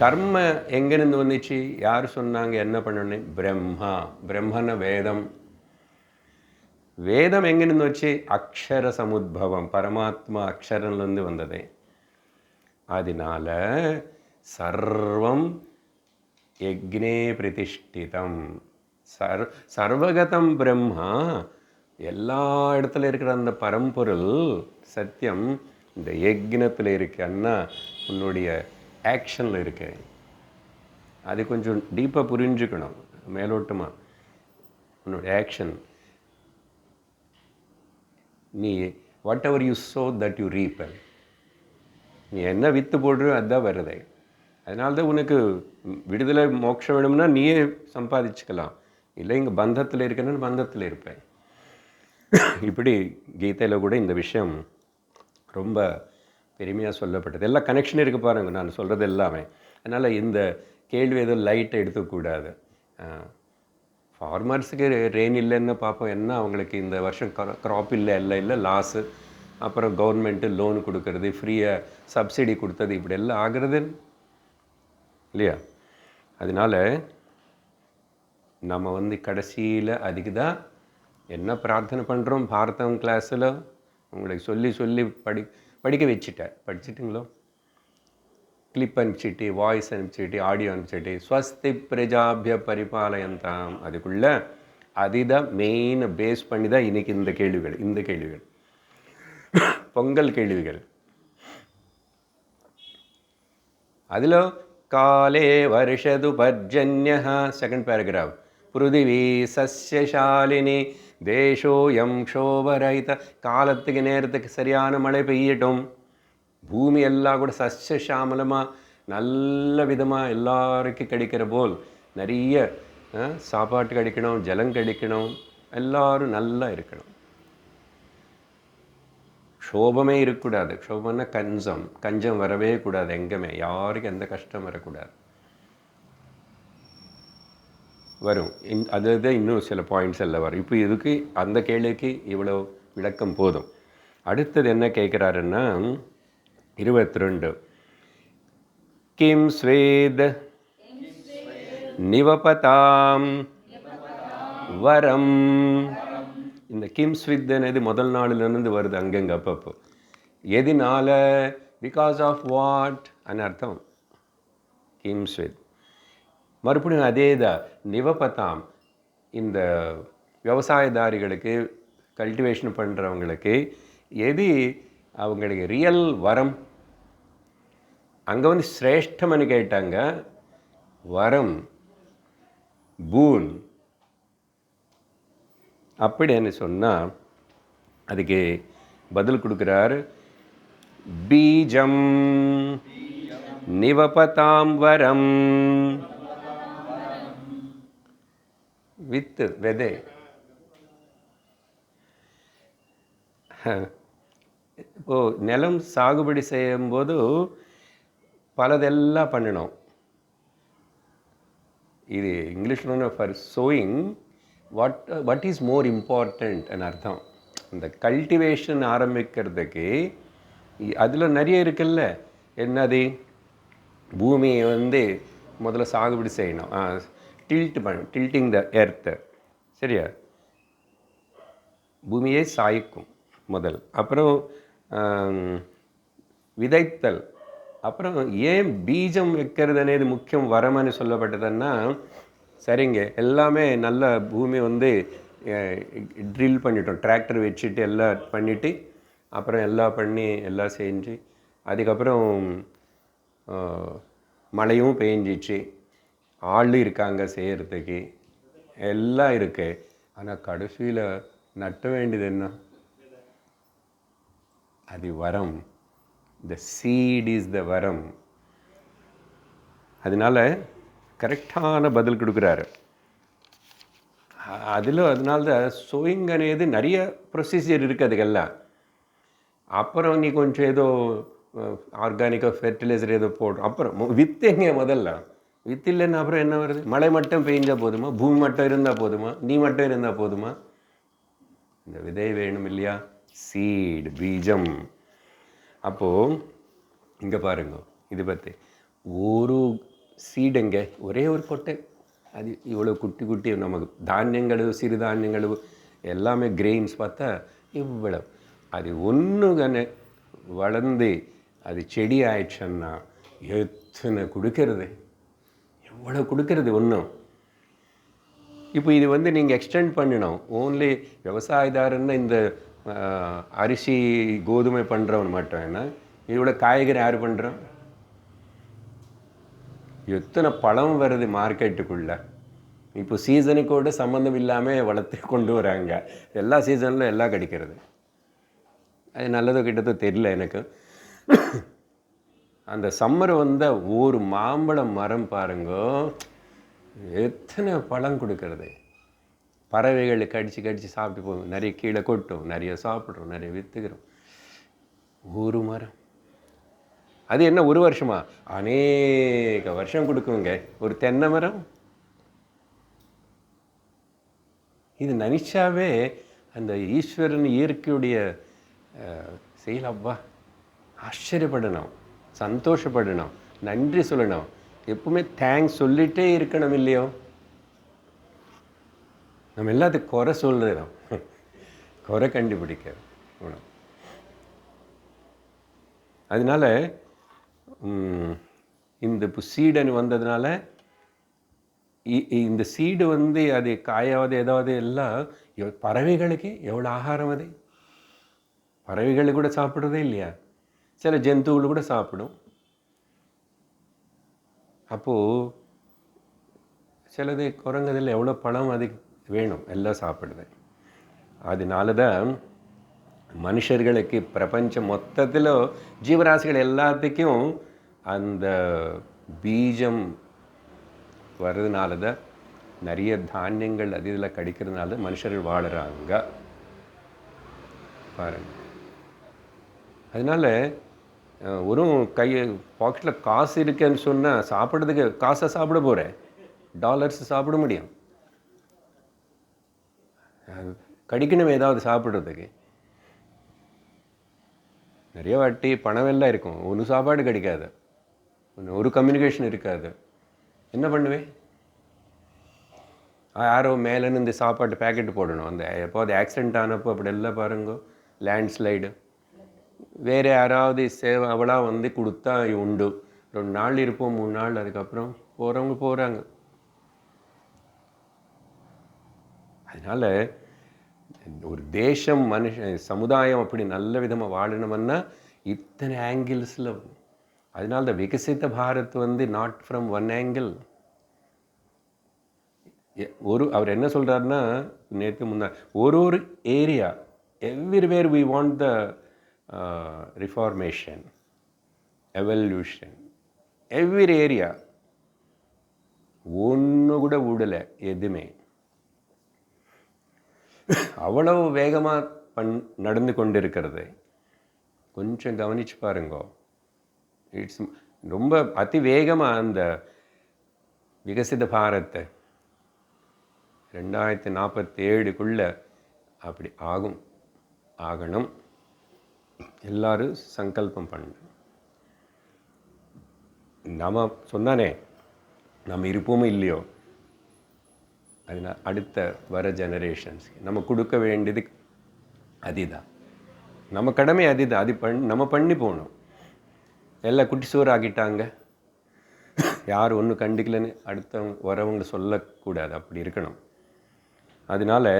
கர்ம எங்கேருந்து வந்துச்சு, யார் சொன்னாங்க என்ன பண்ணணும்? பிரம்மா. பிரம்மன வேதம். வேதம் எங்கேருந்து வச்சு? அக்ஷர சமுத்பவம், பரமாத்மா அக்ஷரம்லேருந்து வந்தது. அதனால சர்வம் யக்ஞே பிரதிஷ்டிதம். சர்வகதம் பிரம்மா, எல்லா இடத்துல இருக்கிற அந்த பரம்பொருள் சத்தியம் இந்த யக்ஞத்தில் இருக்கு. அண்ணா உன்னுடைய ஆக்ஷனில் இருக்கு. அது கொஞ்சம் டீப்பாக புரிஞ்சுக்கணும். மேலோட்டமாக உன்னுடைய ஆக்ஷன், நீ what ever you so that you ரீப். நீ என்ன வித்து போடுறோ அதுதான் வருது. அதனால தான் உனக்கு விடுதலை மோட்சம் வேணும்னா நீயே சம்பாதிச்சுக்கலாம். இல்லை இங்கே பந்தத்தில் இருக்கணும்னு பந்தத்தில் இருப்பேன். இப்படி கீதையில் கூட இந்த விஷயம் ரொம்ப பெருமையாக சொல்லப்பட்டது. எல்லாம் கனெக்ஷன் இருக்குது பாருங்கள் நான் சொல்கிறது எல்லாமே. அதனால் இந்த கேள்வி எதுவும் லைட்டை எடுத்துக்கூடாது. ஃபார்மர்ஸுக்கு ரெயின் இல்லைன்னு பார்ப்போம், என்ன அவங்களுக்கு இந்த வருஷம் க்ராப் இல்லை, எல்லாம் இல்லை, லாஸு. அப்புறம் கவர்மெண்ட்டு லோன் கொடுக்கறது, ஃப்ரீயாக சப்சிடி கொடுத்தது, இப்படி எல்லாம் ஆகிறது இல்லையா? அதனால் நம்ம கடைசியில் அதுக்கு தான் என்ன பிரார்த்தனை பண்ணுறோம். பாரதம் கிளாஸில் உங்களுக்கு சொல்லி சொல்லி படிக்க வச்சுட்டேன். படிச்சுட்டுங்களோ? கிளிப் அனுப்பிச்சிட்டு, வாய்ஸ் அனுப்பிச்சிட்டு, ஆடியோ அனுப்பிச்சிட்டு, ஸ்வஸ்தி பிரஜாபிய பரிபாலயந்தாம். அதுக்குள்ளே அதுதான் மெயின் பேஸ் பண்ணி தான் இன்றைக்கி இந்த கேள்விகள் பொங்கல் கேள்விகள். அதில் காலே வருஷது பர்ஜன்ய, செகண்ட் பேராகிராஃப், பிருதிவி சஸ்யசாலினி தேசோயம் க்ஷோபரஹித. காலத்துக்கு நேரத்துக்கு சரியான மழை பெய்யட்டும், பூமி எல்லாம் கூட சஸ்யசாமலமாக நல்ல விதமாக எல்லாருக்கும் கிடைக்கிற போல் நிறைய சாப்பாட்டு கிடைக்கணும், ஜலம் கிடைக்கணும், எல்லோரும் நல்லா இருக்கணும். க்ஷோபமே இருக்கக்கூடாது. க்ஷோபம்னா கஞ்சம் வரவே கூடாது. எங்கேயுமே யாருக்கும் எந்த கஷ்டம் வரக்கூடாது. வரும் அது இன்னும் சில பாயிண்ட்ஸ் எல்லாம் வரும். இப்போ இதுக்கு அந்த கேள்விக்கு இவ்வளோ விளக்கம் போதும். அடுத்தது என்ன கேட்குறாருன்னா 22, கிம் ஸ்வேத் நிவபதாம் வரம். இந்த கிம் ஸ்வித்னது முதல் நாளிலிருந்து வருது அங்கங்கே அப்பப்போ. எதினால? பிகாஸ் ஆஃப் வாட் அன்னு அர்த்தம். கிம் ஸ்வித். மறுபடியும் அதே தான் நிவபதாம். இந்த விவசாயதாரிகளுக்கு, கல்டிவேஷன் பண்ணுறவங்களுக்கு எது அவங்களுக்கு ரியல் வரம்? அங்கே சிரேஷ்டம்னு கேட்டாங்க. வரம், பூன். அப்படின்னு சொன்னால் அதுக்கு பதில் கொடுக்குறார். பீஜம் நிவபதாம் வரம். வித்து, விதை. இப்போது நிலம் சாகுபடி செய்யும்போது பலதெல்லாம் பண்ணணும். இது இங்கிலீஷில் for showing what is more இம்பார்ட்டன்ட்னு அர்த்தம். இந்த கல்டிவேஷன் ஆரம்பிக்கிறதுக்கு அதில் நிறைய இருக்குல்ல. என்னது? பூமியை முதல்ல சாகுபடி செய்யணும், டில்ட்டிங் த எர்த்து. சரியா? பூமியை சாய்க்கும் முதல். அப்புறம் விதைத்தல். அப்புறம் ஏன் பீஜம் வைக்கிறது అనేది முக்கியம் வரம்னு சொல்லப்பட்டதுன்னா, சரிங்க எல்லாமே நல்ல பூமி ட்ரில் பண்ணிட்டோம், டிராக்டர் வச்சுட்டு எல்லாம் பண்ணிவிட்டு, அப்புறம் எல்லாம் செஞ்சு அதுக்கப்புறம் மழையும் பெஞ்சிச்சு, ஆள் இருக்காங்க செய்கிறதுக்கு, எல்லாம் இருக்கு. ஆனால் கடைசியில் நட்ட வேண்டியது என்ன? அது வரம். த சீட் இஸ் த வரம். அதனால் கரெக்டான பதில் கொடுக்குறாரு. அதனால தான் சோயிங் అనేది நிறைய ப்ரொசீஜர் இருக்குது அதுக்கெல்லாம். அப்புறம் நீ கொஞ்சம் ஏதோ ஆர்கானிக்காக ஃபெர்டிலைசர் ஏதோ போடுறோம். அப்புறம் வித்து எங்கே முதல்ல? வித்து இல்லைன்னா அப்புறம் என்ன வருது? மழை மட்டும் பெய்ஞ்சால் போதுமா? பூமி மட்டும் இருந்தால் போதுமா? நீ மட்டும் இருந்தால் போதுமா? இந்த விதை வேணும் இல்லையா? சீடு, பீஜம். அப்போது இங்கே பாருங்க, இது பற்றி ஒரு சீடுங்க, ஒரே ஒரு கொட்டை, அது இவ்வளோ குட்டி குட்டி நமக்கு தானியங்கள், சிறுதானியங்கள் எல்லாமே கிரெயின்ஸ் பார்த்தா இவ்வளோ. அது ஒன்று வளர்ந்து அது செடி ஆயிடுச்சுன்னா எத்தனை கொடுக்கறது, எவ்வளோ கொடுக்கறது ஒன்றும். இப்போ இது நீங்கள் எக்ஸ்டெண்ட் பண்ணணும். ஓன்லி விவசாயதாரன்னா இந்த அரிசி கோதுமை பண்ணுறவன் மட்டும் என்ன, இதோட காய்கறி யார் பண்ணுறோம்? எத்தனை பழம் வருது மார்க்கெட்டுக்குள்ளே. இப்போ சீசனுக்கோட சம்மந்தம் இல்லாமல் வளர்த்து கொண்டு வராங்க. எல்லா சீசனில் எல்லாம் கிடைக்கிறது. அது நல்லதோ கிட்டதோ தெரியல எனக்கு. அந்த சம்மர் வந்தால் ஒரு மாம்பழம் மரம் பாருங்க, எத்தனை பழம் கொடுக்கறது. பறவைகள் கடிச்சு கடிச்சு சாப்பிட்டு போகும், நிறைய கீழே கொட்டும், நிறைய சாப்பிட்றோம், நிறைய விற்றுக்கிறோம். ஒரு மரம் அது என்ன ஒரு வருஷமா? அநேக வருஷம் கொடுக்குங்க ஒரு தென்னை மரம். இது நினைச்சாவே அந்த ஈஸ்வரன் இயற்கையுடைய செயலப்பா ஆச்சரியப்படணும், சந்தோஷப்படணும், நன்றி சொல்லணும். எப்பவுமே தேங்க்ஸ் சொல்லிகிட்டே இருக்கணும் இல்லையோ? நம்ம எல்லாத்துக்கும் குறை சொல்கிறோம், குறை கண்டுபிடிக்கணும். அதனால இந்த சீடுன்னு வந்ததுனால இந்த சீடு அது காயாவது ஏதாவது எல்லாம் பறவைகளுக்கு எவ்வளோ ஆகாரம். அது பறவைகள் கூட சாப்பிட்றதே இல்லையா? சில ஜந்துக்கள் கூட சாப்பிடும். அப்போது சிலது குரங்குதில் எவ்வளோ பழம் அது வேணும், எல்லாம் சாப்பிடுது. அதனால தான் மனுஷர்களுக்கு பிரபஞ்சம் மொத்தத்தில் ஜீவராசிகள் எல்லாத்துக்கும் அந்த பீஜம் வர்றதுனால தான் நிறைய தானியங்கள் அது இதில் கிடைக்கிறதுனால மனுஷர்கள் வாழுறாங்க பாருங்க. அதனால் ஒரு பாக்கெட்டில் காசு இருக்குன்னு சொன்னால் சாப்பிட்றதுக்கு காசை சாப்பிட போகிறேன், டாலர்ஸ் சாப்பிட முடியும். கிடைக்கணும் ஏதாவது சாப்பிட்றதுக்கு. நிறைய வாட்டி பணமெல்லாம் இருக்கும், ஒன்று சாப்பாடு கிடைக்காது, ஒரு கம்யூனிகேஷன் இருக்காது. என்ன பண்ணுவேன்? யாரோ மேலேன்னு இந்த சாப்பாட்டு பேக்கெட்டு போடணும். அந்த எப்போது ஆக்சிடெண்ட் ஆனப்போ அப்படி எல்லாம் பாருங்க, லேண்ட்ஸ்லைடு வேறு யாராவது அவளாக கொடுத்தா உண்டு. 2 நாள் இருப்போம், 3 நாள், அதுக்கப்புறம் போகிறவங்க போகிறாங்க. அதனால் ஒரு தேசம் சமுதாயம் அப்படி நல்ல விதமாக வாழணும்னா இத்தனை ஆங்கிள்ஸில். அதனால தான் விகசித்த Bharat not from one angle. அவர் என்ன சொல்கிறாருன்னா, நேற்று முன்னா ஒரு area everywhere we want the reformation, evolution, every area. ஒன்று கூட விடலை எதுவுமே. அவ்வளவு வேகமாக நடந்து கொண்டிருக்கிறது. கொஞ்சம் கவனிச்சு பாருங்க. இட்ஸ் ரொம்ப அதி வேகமாக அந்த விகசித பாரத்தை 2047 அப்படி ஆகணும். எல்லாரும் சங்கல்பம் பண்ணணும். நம்ம சொன்னானே நம்ம இருப்போமோ இல்லையோ, அதனால் அடுத்த வர ஜெனரேஷன்ஸ்க்கு நம்ம கொடுக்க வேண்டியது அதுதான், நம்ம கடமை அதுதான். அது நம்ம பண்ணி போகணும். எல்லாம் குட்டி சோறு ஆக்கிட்டாங்க, யார் ஒன்றும் கண்டுக்கலன்னு அடுத்தவங்க வரவங்க சொல்லக்கூடாது, அப்படி இருக்கணும். அதனால்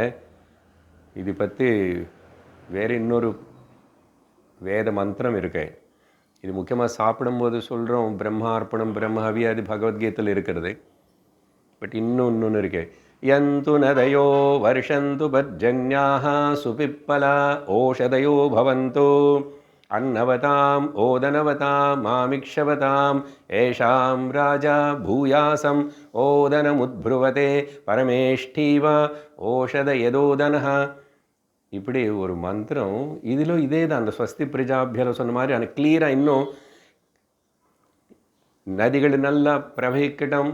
இது பற்றி வேறு இன்னொரு வேத மந்திரம் இருக்கு. இது முக்கியமாக சாப்பிடும்போது சொல்கிறோம், பிரம்மார்ப்பணம் பிரம்மஹவி, அது பகவத்கீதையில் இருக்கிறது. பட் இன்னொன்று இருக்கு. யந்து நதயோ வருஷந்து பர்ஜன்யாஹ சுபிப்பலா ஓஷதயோ பவந்தோ அன்னவதாம் ஓதனவதாம் மாமிக்ஷவதாம் ஏஷாம் ராஜா பூயாசம் ஓதனமுத்ப்ருவதே பரமேஷ்டீவ ஓஷத யதோதனஹ. இப்படி ஒரு மந்திரம் இதில் இதே தான் அந்த ஸ்வஸ்தி பிரஜாபியால சொன்ன மாதிரி அந்த கிளியராக இன்னும் நதிகள் நல்லா பிரவகிக்கட்டும்.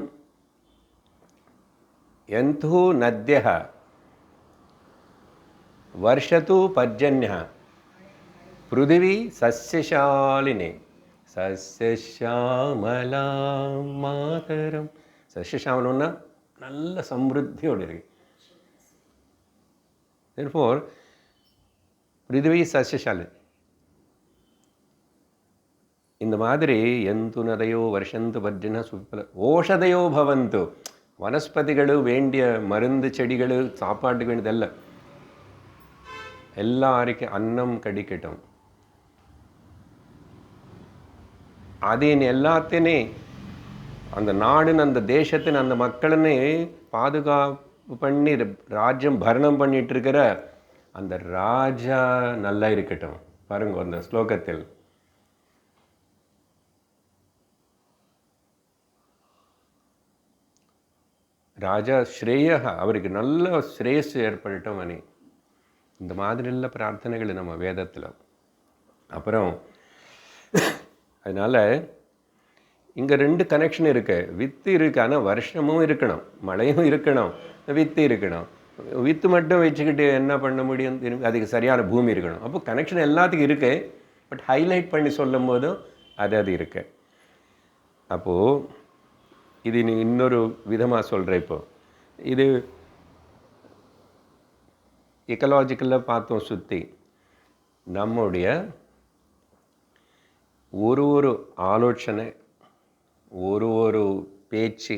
யந்து நத்யः வருஷத்து பர்ஜன்யः பிருதிவி சஸ்யசாலினி சஸ்யஷாமலாம் மாதரம். சஸ்யஷாமலம்னா நல்ல சம்ருத்தியோடு இருக்கு. therefore பிருதிவி சஸ்யசாலினி. இந்த மாதிரி எந்து நதையோ வருஷந்து பர்ஜன சுப்பல ஓஷதையோ பவந்து. வனஸ்பதிகள் வேண்டிய மருந்து செடிகள் சாப்பாட்டுக்கு வேண்டியதல்ல, எல்லாருக்கும் அன்னம் கிடைக்கட்டும். அதன் எல்லாத்தையுமே அந்த நாடுன்னு அந்த தேசத்தின் அந்த மக்களுன்னு பாதுகாப்பு பண்ணி ராஜ்யம் பரணம் பண்ணிட்டு இருக்கிற அந்த ராஜா நல்லா இருக்கட்டும். பாருங்க அந்த ஸ்லோகத்தில் ராஜா ஸ்ரேய அவருக்கு நல்ல ஸ்ரேயஸ் ஏற்படட்டும் அனி. இந்த மாதிரிலாம் பிரார்த்தனைகள் நம்ம வேதத்தில். அப்புறம் அதனால் இங்கே 2 கனெக்ஷன் இருக்குது. வித்து இருக்குது, ஆனால் வருஷமும் இருக்கணும், மழையும் இருக்கணும், வித்து இருக்கணும். வித்து மட்டும் வச்சுக்கிட்டு என்ன பண்ண முடியும்? திரும்பி அதுக்கு சரியான பூமி இருக்கணும். அப்போ கனெக்ஷன் எல்லாத்துக்கும் இருக்குது, பட் ஹைலைட் பண்ணி சொல்லும் போதும் அது இருக்குது. அப்போது இது இன்னொரு விதமாக சொல்கிறேன். இப்போது இது எக்கலாஜிக்கலாக பார்த்தோம். சுற்றி நம்முடைய ஒரு ஆலோசனை, ஒரு பேச்சு,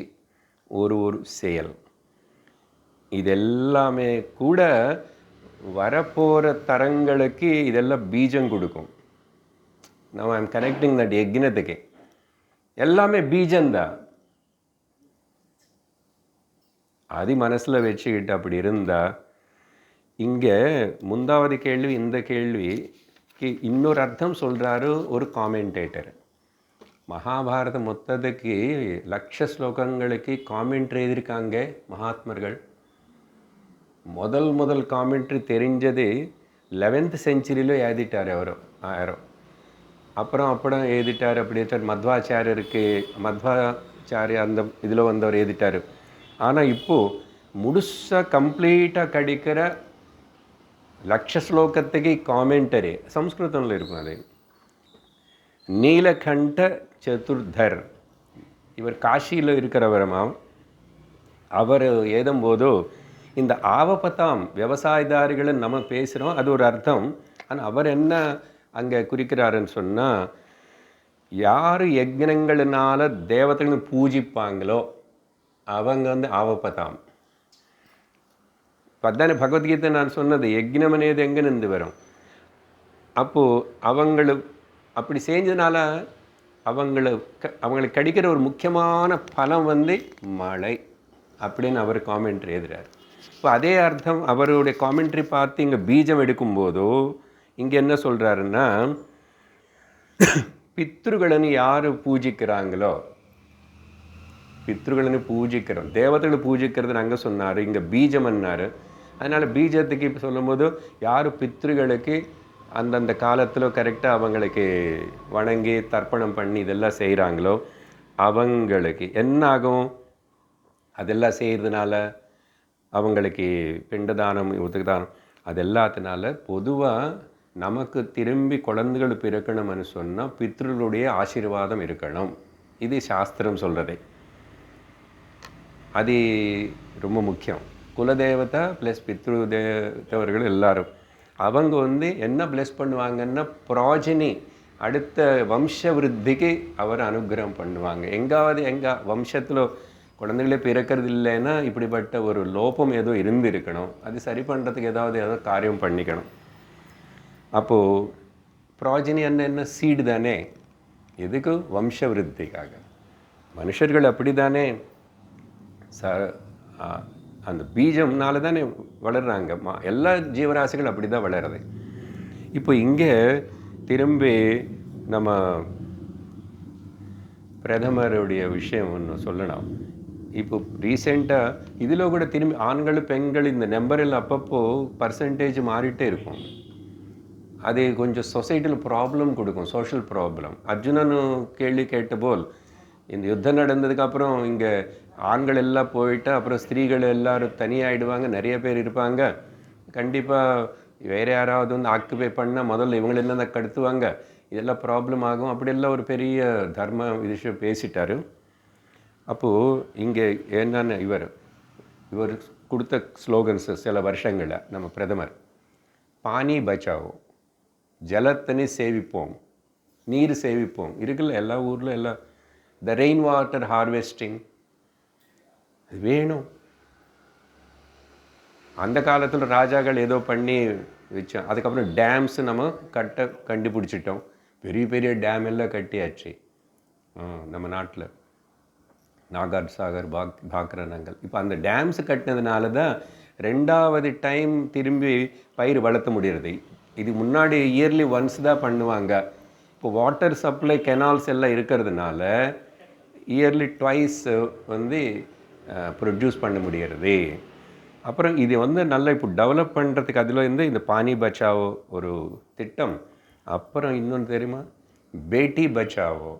ஒரு செயல், இதெல்லாமே கூட வரப்போகிற தரங்களுக்கு இதெல்லாம் பீஜம் கொடுக்கும். நம்ம ஐம் கனெக்டிங் தட் யஜ்ஞத்துக்கு எல்லாமே பீஜந்தான். அது மனசில் வச்சுக்கிட்டு அப்படி இருந்தால், இங்கே முந்தாவது கேள்வி இந்த கேள்விக்கு இன்னொரு அர்த்தம் சொல்கிறாரு ஒரு காமெண்டேட்டர். மகாபாரதம் மொத்தத்துக்கு லட்ச ஸ்லோகங்களுக்கு காமெண்ட்ரி எழுதியிருக்காங்க மகாத்மர்கள். முதல் காமெண்ட்ரி தெரிஞ்சது 11th centuryயில் எழுதிட்டார் யாரோ. அப்புறம் எழுதிட்டார். அப்படி மத்வாச்சாரியருக்கு மத்வாச்சாரிய அந்த இதில் வந்தவர் எழுதிட்டார். ஆனால் இப்போது முழுசாக கம்ப்ளீட்டாக கிடைக்கிற லட்ச ஸ்லோகத்துக்கு காமெண்டரி சம்ஸ்கிருதத்தில் இருக்கும். அது நீலகண்ட சதுர்தர், இவர் காஷியில் இருக்கிறவரமாம். அவர் எழுதும்போதோ இந்த ஆவபத்தாம் விவசாயதாரிகளை நம்ம பேசுகிறோம், அது ஒரு அர்த்தம். ஆனால் அவர் என்ன அங்கே குறிக்கிறாருன்னு சொன்னால், யார் யஜ்ஞங்களினால தேவதைகளை பூஜிப்பாங்களோ அவங்க ஆவபத்தாம். பத்தானே பகவத்கீதை நான் சொன்னது யஜ்ஞம் అనేది எங்கேருந்து வரும். அப்போது அவங்களுக்கு அப்படி செஞ்சதுனால அவங்களுக்கு கிடைக்கிற ஒரு முக்கியமான பலம் மழை அப்படின்னு அவர் காமெண்ட்ரி எழுதுகிறார். இப்போ அதே அர்த்தம் அவருடைய காமெண்ட்ரி பார்த்து இங்கே பீஜம் எடுக்கும்போதோ இங்கே என்ன சொல்கிறாருன்னா, பித்ருಗಳನ್ನು யார் பூஜிக்கிறாங்களோ, பித்ருಗಳನ್ನು பூஜிக்கிறோம், தேவதைகளை பூஜிக்கிறதுன்னு அங்கே சொன்னார், இங்கே பீஜம்னார். அதனால் பீஜத்துக்கு இப்போ சொல்லும்போது யார் பித்ருகளுக்கு அந்தந்த காலத்தில் கரெக்டாக அவங்களுக்கு வணங்கி தர்ப்பணம் பண்ணி இதெல்லாம் செய்கிறாங்களோ அவங்களுக்கு என்ன ஆகும்? அதெல்லாம் செய்கிறதுனால அவங்களுக்கு பிண்டதானம் உதகதானம் அது எல்லாத்தினால பொதுவாக நமக்கு திரும்பி குழந்தைகள் பிறக்கணும்னு சொன்னால் பித்ருளுடைய ஆசீர்வாதம் இருக்கணும். இது சாஸ்திரம் சொல்கிறது. அது ரொம்ப முக்கியம். குலதேவதா ப்ளஸ் பித்ரு தேவர்கள் எல்லாரும் அவங்க என்ன பிளஸ் பண்ணுவாங்கன்னா ப்ராஜினி அடுத்த வம்ச விருத்திக்கு அவர் அனுகிரகம் பண்ணுவாங்க. எங்கள் வம்சத்தில் குழந்தைகளே பிறக்கிறது இல்லைன்னா இப்படிப்பட்ட ஒரு லோபம் ஏதோ இருந்திருக்கணும், அது சரி பண்ணுறதுக்கு ஏதோ காரியம் பண்ணிக்கணும். அப்போது ப்ராஜினி என்ன சீடு தானே, எதுக்கு? வம்ச விருத்திக்காக. மனுஷர்கள் அப்படி தானே அந்த பீஜம்னால தானே வளர்கிறாங்க. எல்லா ஜீவராசிகளும் அப்படி தான் வளருது. இப்போ இங்கே திரும்பி நம்ம பிரதமருடைய விஷயம் ஒன்று சொல்லணும். இப்போ ரீசெண்டாக இதில் கூட திரும்பி ஆண்கள் பெண்கள் இந்த நம்பரில் அப்பப்போ பர்சன்டேஜ் மாறிட்டே இருக்கும். அது கொஞ்சம் சொசைட்டியில் ப்ராப்ளம் கொடுக்கும், சோஷியல் ப்ராப்ளம். அர்ஜுனனு கேள்வி கேட்ட போல் இந்த யுத்தம் நடந்ததுக்கப்புறம் இங்கே ஆண்கள் எல்லாம் போயிட்டு அப்புறம் ஸ்திரீகள் எல்லோரும் தனியாகிடுவாங்க, நிறைய பேர் இருப்பாங்க. கண்டிப்பாக வேறு யாராவது வந்து ஆக்குபை பண்ணால் முதல்ல இவங்களெல்லாம் தான் கடத்துவாங்க, இதெல்லாம் ப்ராப்ளம் ஆகும். அப்படியெல்லாம் ஒரு பெரிய தர்ம விஷயம் பேசிட்டார். அப்போது இங்கே என்னென்ன இவர் கொடுத்த ஸ்லோகன்ஸு சில வருஷங்களில் நம்ம பிரதமர், பானி பச்சாவோ, ஜலத்தனி சேவிப்போம், நீர் சேவிப்போம் இருக்குல்ல எல்லா ஊரில் எல்லாம். த ரெயின் வாட்டர் ஹார்வெஸ்டிங் அது வேணும். அந்த காலத்தில் ராஜாக்கள் ஏதோ பண்ணி வச்சோம். அதுக்கப்புறம் டேம்ஸு நம்ம கண்டுபிடிச்சிட்டோம். பெரிய பெரிய டேம் எல்லாம் கட்டியாச்சு நம்ம நாட்டில். நாகார் சாகர், பாக்ரனங்கள். இப்போ அந்த டேம்ஸ் கட்டினதுனால தான் 2வது டைம் திரும்பி பயிர் வளர்த்த முடிகிறது. இது முன்னாடி இயர்லி ஒன்ஸ் தான் பண்ணுவாங்க. இப்போ வாட்டர் சப்ளை கெனால்ஸ் எல்லாம் இருக்கிறதுனால இயர்லி ட்வைஸ் வந்து ப்ரொடியூஸ் பண்ண முடிகிறது. அப்புறம் இது வந்து நல்லா இப்போ டெவலப் பண்ணுறதுக்கு அதில் இருந்து இந்த பானி பச்சாவோ ஒரு திட்டம். அப்புறம் இன்னொன்று தெரியுமா, Beti Bachao,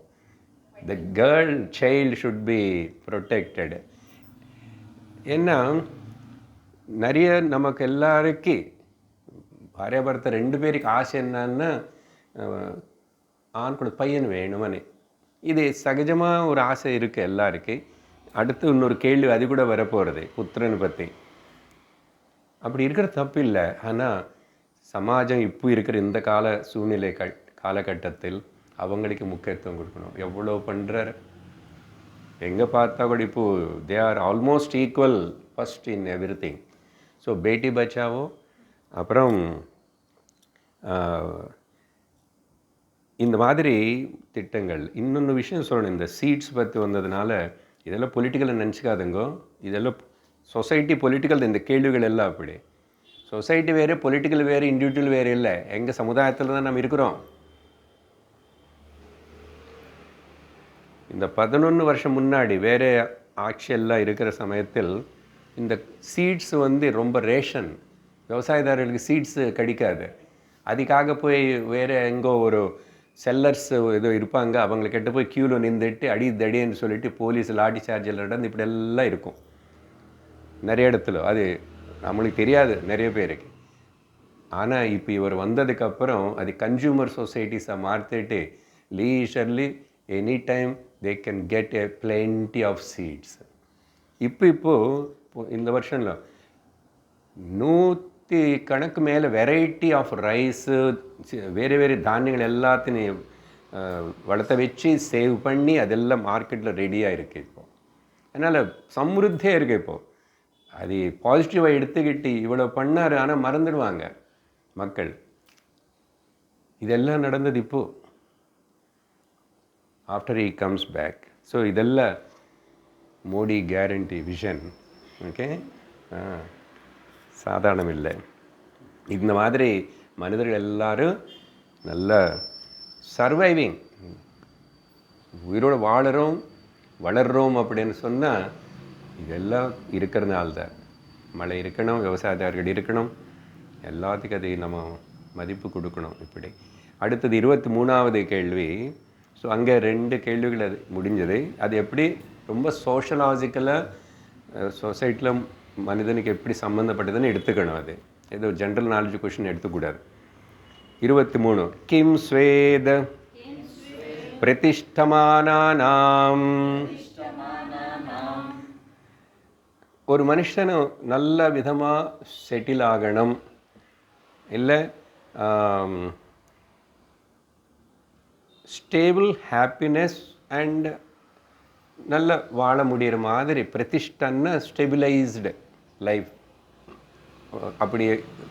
the girl child should be protected. ஏன்னா நிறைய நமக்கு எல்லாருக்கும் பாரியா பரத்தை 2 பேருக்கு ஆசை என்னன்னா ஆண் கூட பையன் வேணுமனே. இது சகஜமாக ஒரு ஆசை இருக்குது எல்லாருக்கும். அடுத்து இன்னொரு கேள்வி அது கூட வரப்போகிறது புத்திரனை பற்றி. அப்படி இருக்கிற தப்பு இல்லை. ஆனால் சமாஜம் இப்போ இருக்கிற இந்த சூழ்நிலை காலகட்டத்தில் அவங்களுக்கு முக்கியத்துவம் கொடுக்கணும். எவ்வளோ பண்ணுறாரு, எங்கே பார்த்தா கூட இப்போது they are almost equal first in every thing. So Beti Bachao. அப்புறம் இந்த மாதிரி திட்டங்கள். இன்னொன்று விஷயம் சொல்லணும், இந்த சீட்ஸ் பற்றி வந்ததுனால இதெல்லாம் பொலிட்டிக்கலை நினச்சிக்காதுங்கோ. இதெல்லாம் சொசைட்டி பொலிட்டிக்கல். இந்த கேள்விகள் எல்லாம் அப்படி சொசைட்டி வேறு, பொலிட்டிக்கல் வேறு, இண்டிவிஜுவல் வேறு இல்லை. எங்கள் சமுதாயத்தில் தான் நம்ம இருக்கிறோம். இந்த 11 வருஷம் முன்னாடி வேறு ஆட்சியெல்லாம் இருக்கிற சமயத்தில் இந்த சீட்ஸ் வந்து ரொம்ப ரேஷன், விவசாயதாரர்களுக்கு சீட்ஸு கிடைக்காது. அதுக்காக போய் வேறு எங்கோ ஒரு செல்லர்ஸ் ஏதோ இருப்பாங்க, அவங்களை கிட்ட போய் க்யூவில் நின்றுட்டு தடின்னு சொல்லிட்டு போலீஸ் லாட்டி சார்ஜில் நடந்து இப்படி எல்லாம் இருக்கும் நிறைய இடத்துல. அது நம்மளுக்கு தெரியாது நிறைய பேருக்கு. ஆனால் இப்போ இவர் வந்ததுக்கப்புறம் அது கன்சியூமர் சொசைட்டிஸை மாற்றிட்டு leisurely any time they can get a plenty of seats. இப்போது இந்த வருஷம்ல 100 கணக்கு மேலே வெரைட்டி ஆஃப் ரைஸு, வேறு வேறு தானியங்கள் எல்லாத்தையும் வளர்த்த வச்சு சேவ் பண்ணி அதெல்லாம் மார்க்கெட்டில் ரெடியாக இருக்குது இப்போது. அதனால் சம்ருத்தியாக இருக்குது இப்போது. அது பாசிட்டிவாக எடுத்துக்கிட்டு இவ்வளோ பண்ணார். ஆனால் மறந்துடுவாங்க மக்கள். இதெல்லாம் நடந்தது இப்போது after he comes back. So இதெல்லாம் மோடி கேரண்டி விஷன். ஓகே, சாதாரணம் இல்லை. இந்த மாதிரி மனிதர்கள் எல்லாரும் நல்ல சர்வைவிங், உயிரோடு வளர்கிறோம் அப்படின்னு சொன்னால் இதெல்லாம் இருக்கிறதுனால தான். மழை இருக்கணும், விவசாயதாரர்கள் இருக்கணும், எல்லாத்துக்கும் அது நம்ம மதிப்பு கொடுக்கணும். இப்படி அடுத்தது 23வது கேள்வி. ஸோ அங்கே 2 கேள்விகள் அது முடிஞ்சது. அது எப்படி ரொம்ப சோஷியலாஜிக்கலாக சொசைட்டியில் மனிதனுக்கு எப்படி சம்மந்தப்பட்டதுன்னு எடுத்துக்கணும். அது ஏதோ ஜென்ரல் நாலேஜ் கொஷின் எடுத்துக்கூடாது. 23 கிம் ஸ்வேத பிரதிஷ்டமானானாம். ஒரு மனுஷனும் நல்ல விதமாக செட்டில் ஆகணும், இல்லை ஸ்டேபிள் ஹாப்பினஸ் அண்ட் நல்ல வாழ முடிகிற மாதிரி பிரதிஷ்டன்னா ஸ்டெபிளைஸ்டு லைஃப் அப்படி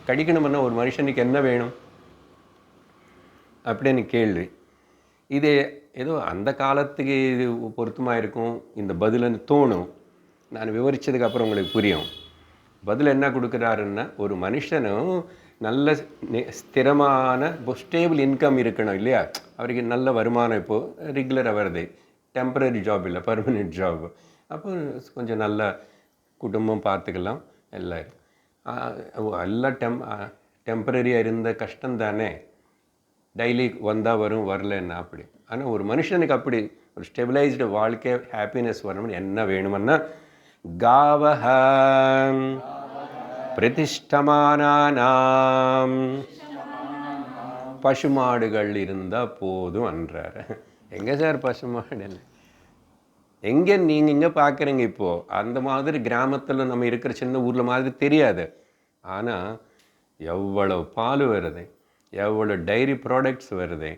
கிடைக்கணும்னா ஒரு மனுஷனுக்கு என்ன வேணும் அப்படின்னு கேள்வி. இது ஏதோ அந்த காலத்துக்கு இது பொருத்தமாக இருக்கும். இந்த பதில்னு தோணும். நான் விவரித்ததுக்கப்புறம் உங்களுக்கு புரியும். பதில் என்ன கொடுக்குறாருன்னா, ஒரு மனுஷனும் நல்ல ஸ்திரமான ஸ்டேபிள் இன்கம் இருக்கணும் இல்லையா. அவருக்கு நல்ல வருமானம் இப்போது ரெகுலராக வருது, டெம்பரரி ஜாப் இல்லை, பர்மனெண்ட் ஜாப். அப்போ கொஞ்சம் நல்ல குடும்பம் பார்த்துக்கலாம் எல்லாம். எல்லாம் டெம்பரரியாக இருந்த கஷ்டம் தானே, டெய்லி வந்தால் வரும் வரலன்னா அப்படி. ஆனால் ஒரு மனுஷனுக்கு அப்படி ஒரு ஸ்டெபிளைஸ்டு வாழ்க்கை ஹாப்பினஸ் வரணும்னு என்ன வேணுமன்னா காவஹ பிரதிஷ்டமானானாம் பசுமாடுகள் இருந்தால் போதும் என்றார். எங்கே சார் பசுமாடு? எங்கே நீங்கள் இங்கே பார்க்குறீங்க இப்போது, அந்த மாதிரி கிராமத்தில் நம்ம இருக்கிற சின்ன ஊரில் மாதிரி தெரியாது. ஆனால் எவ்வளோ பால் வருது, எவ்வளோ டைரி ப்ராடக்ட்ஸ் வருது.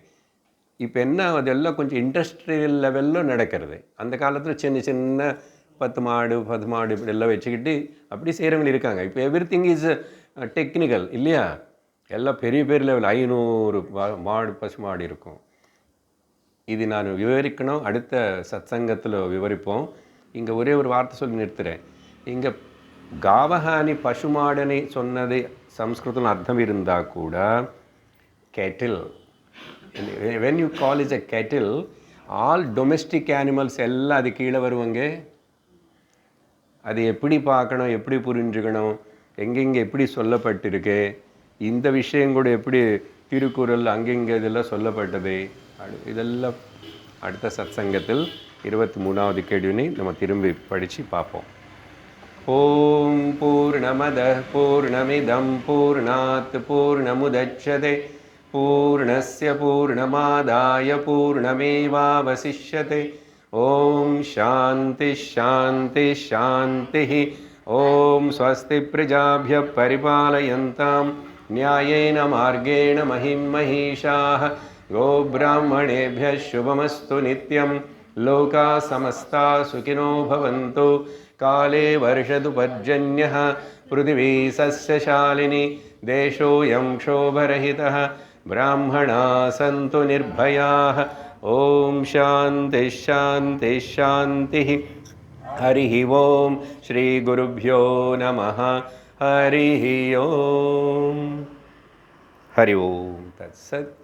இப்போ என்ன, அதெல்லாம் கொஞ்சம் இண்டஸ்ட்ரியல் லெவலில் நடக்கிறது. அந்த காலத்தில் சின்ன சின்ன 10 மாடு இப்படி எல்லாம் வச்சுக்கிட்டு அப்படி செய்கிறவங்க இருக்காங்க. இப்போ எவ்ரி திங் இஸ் டெக்னிக்கல் இல்லையா? எல்லாம் பெரிய பெரிய லெவல் 500 பசு மாடு இருக்கும். இது நான் விவரிக்கணும், அடுத்த சத்சங்கத்தில் விவரிப்போம். இங்கே ஒரே ஒரு வார்த்தை சொல்லி நிறுத்துகிறேன். இங்கே காவஹானி பசுமாடனை சொன்னது சம்ஸ்கிருதம் அர்த்தம் இருந்தால் கூட Kettle, when you call it a kettle, all domestic animals எல்லாம் அது கீழே வருவாங்க. அது எப்படி பார்க்கணும், எப்படி புரிஞ்சுக்கணும், எங்கெங்கே எப்படி சொல்லப்பட்டிருக்கு, இந்த விஷயம் கூட எப்படி திருக்குறள் அங்கெங்கே இதெல்லாம் சொல்லப்பட்டது, இதெல்லாம் அடுத்த சத்சங்கத்தில் 23வது கேள்வினை நம்ம திரும்பி படித்து பார்ப்போம். ஓம் பூர்ணமத பூர்ணமிதம் பூர்ணாத் பூர்ணமுதச்யதே பூர்ணஸ்ய பூர்ணமாதாய பூர்ணமேவாவசிஷ்யதே. ஓம் சாந்தி ஷாந்தி ஷாந்தி. ஓம் ஸ்வஸ்தி பிரஜாப்ய பரிபாலயந்தாம் न्यायेन मार्गेण महिं महिषाः गोब्राह्मणेभ्यः शुभमस्तु नित्यं. लोकाः समस्ताः सुखिनो भवन्तु. काले वर्षतु पर्जन्यः पृथिवी सस्यशालिनी. देशोऽयं क्षोभरहितः. ब्राह्मणाः सन्तु निर्भयाः. ॐ शान्तिः शान्तिः शान्तिः. हरिः ओं श्रीगुरुभ्यो नमः. हरिः ओं. हरि ओं तत्सत्.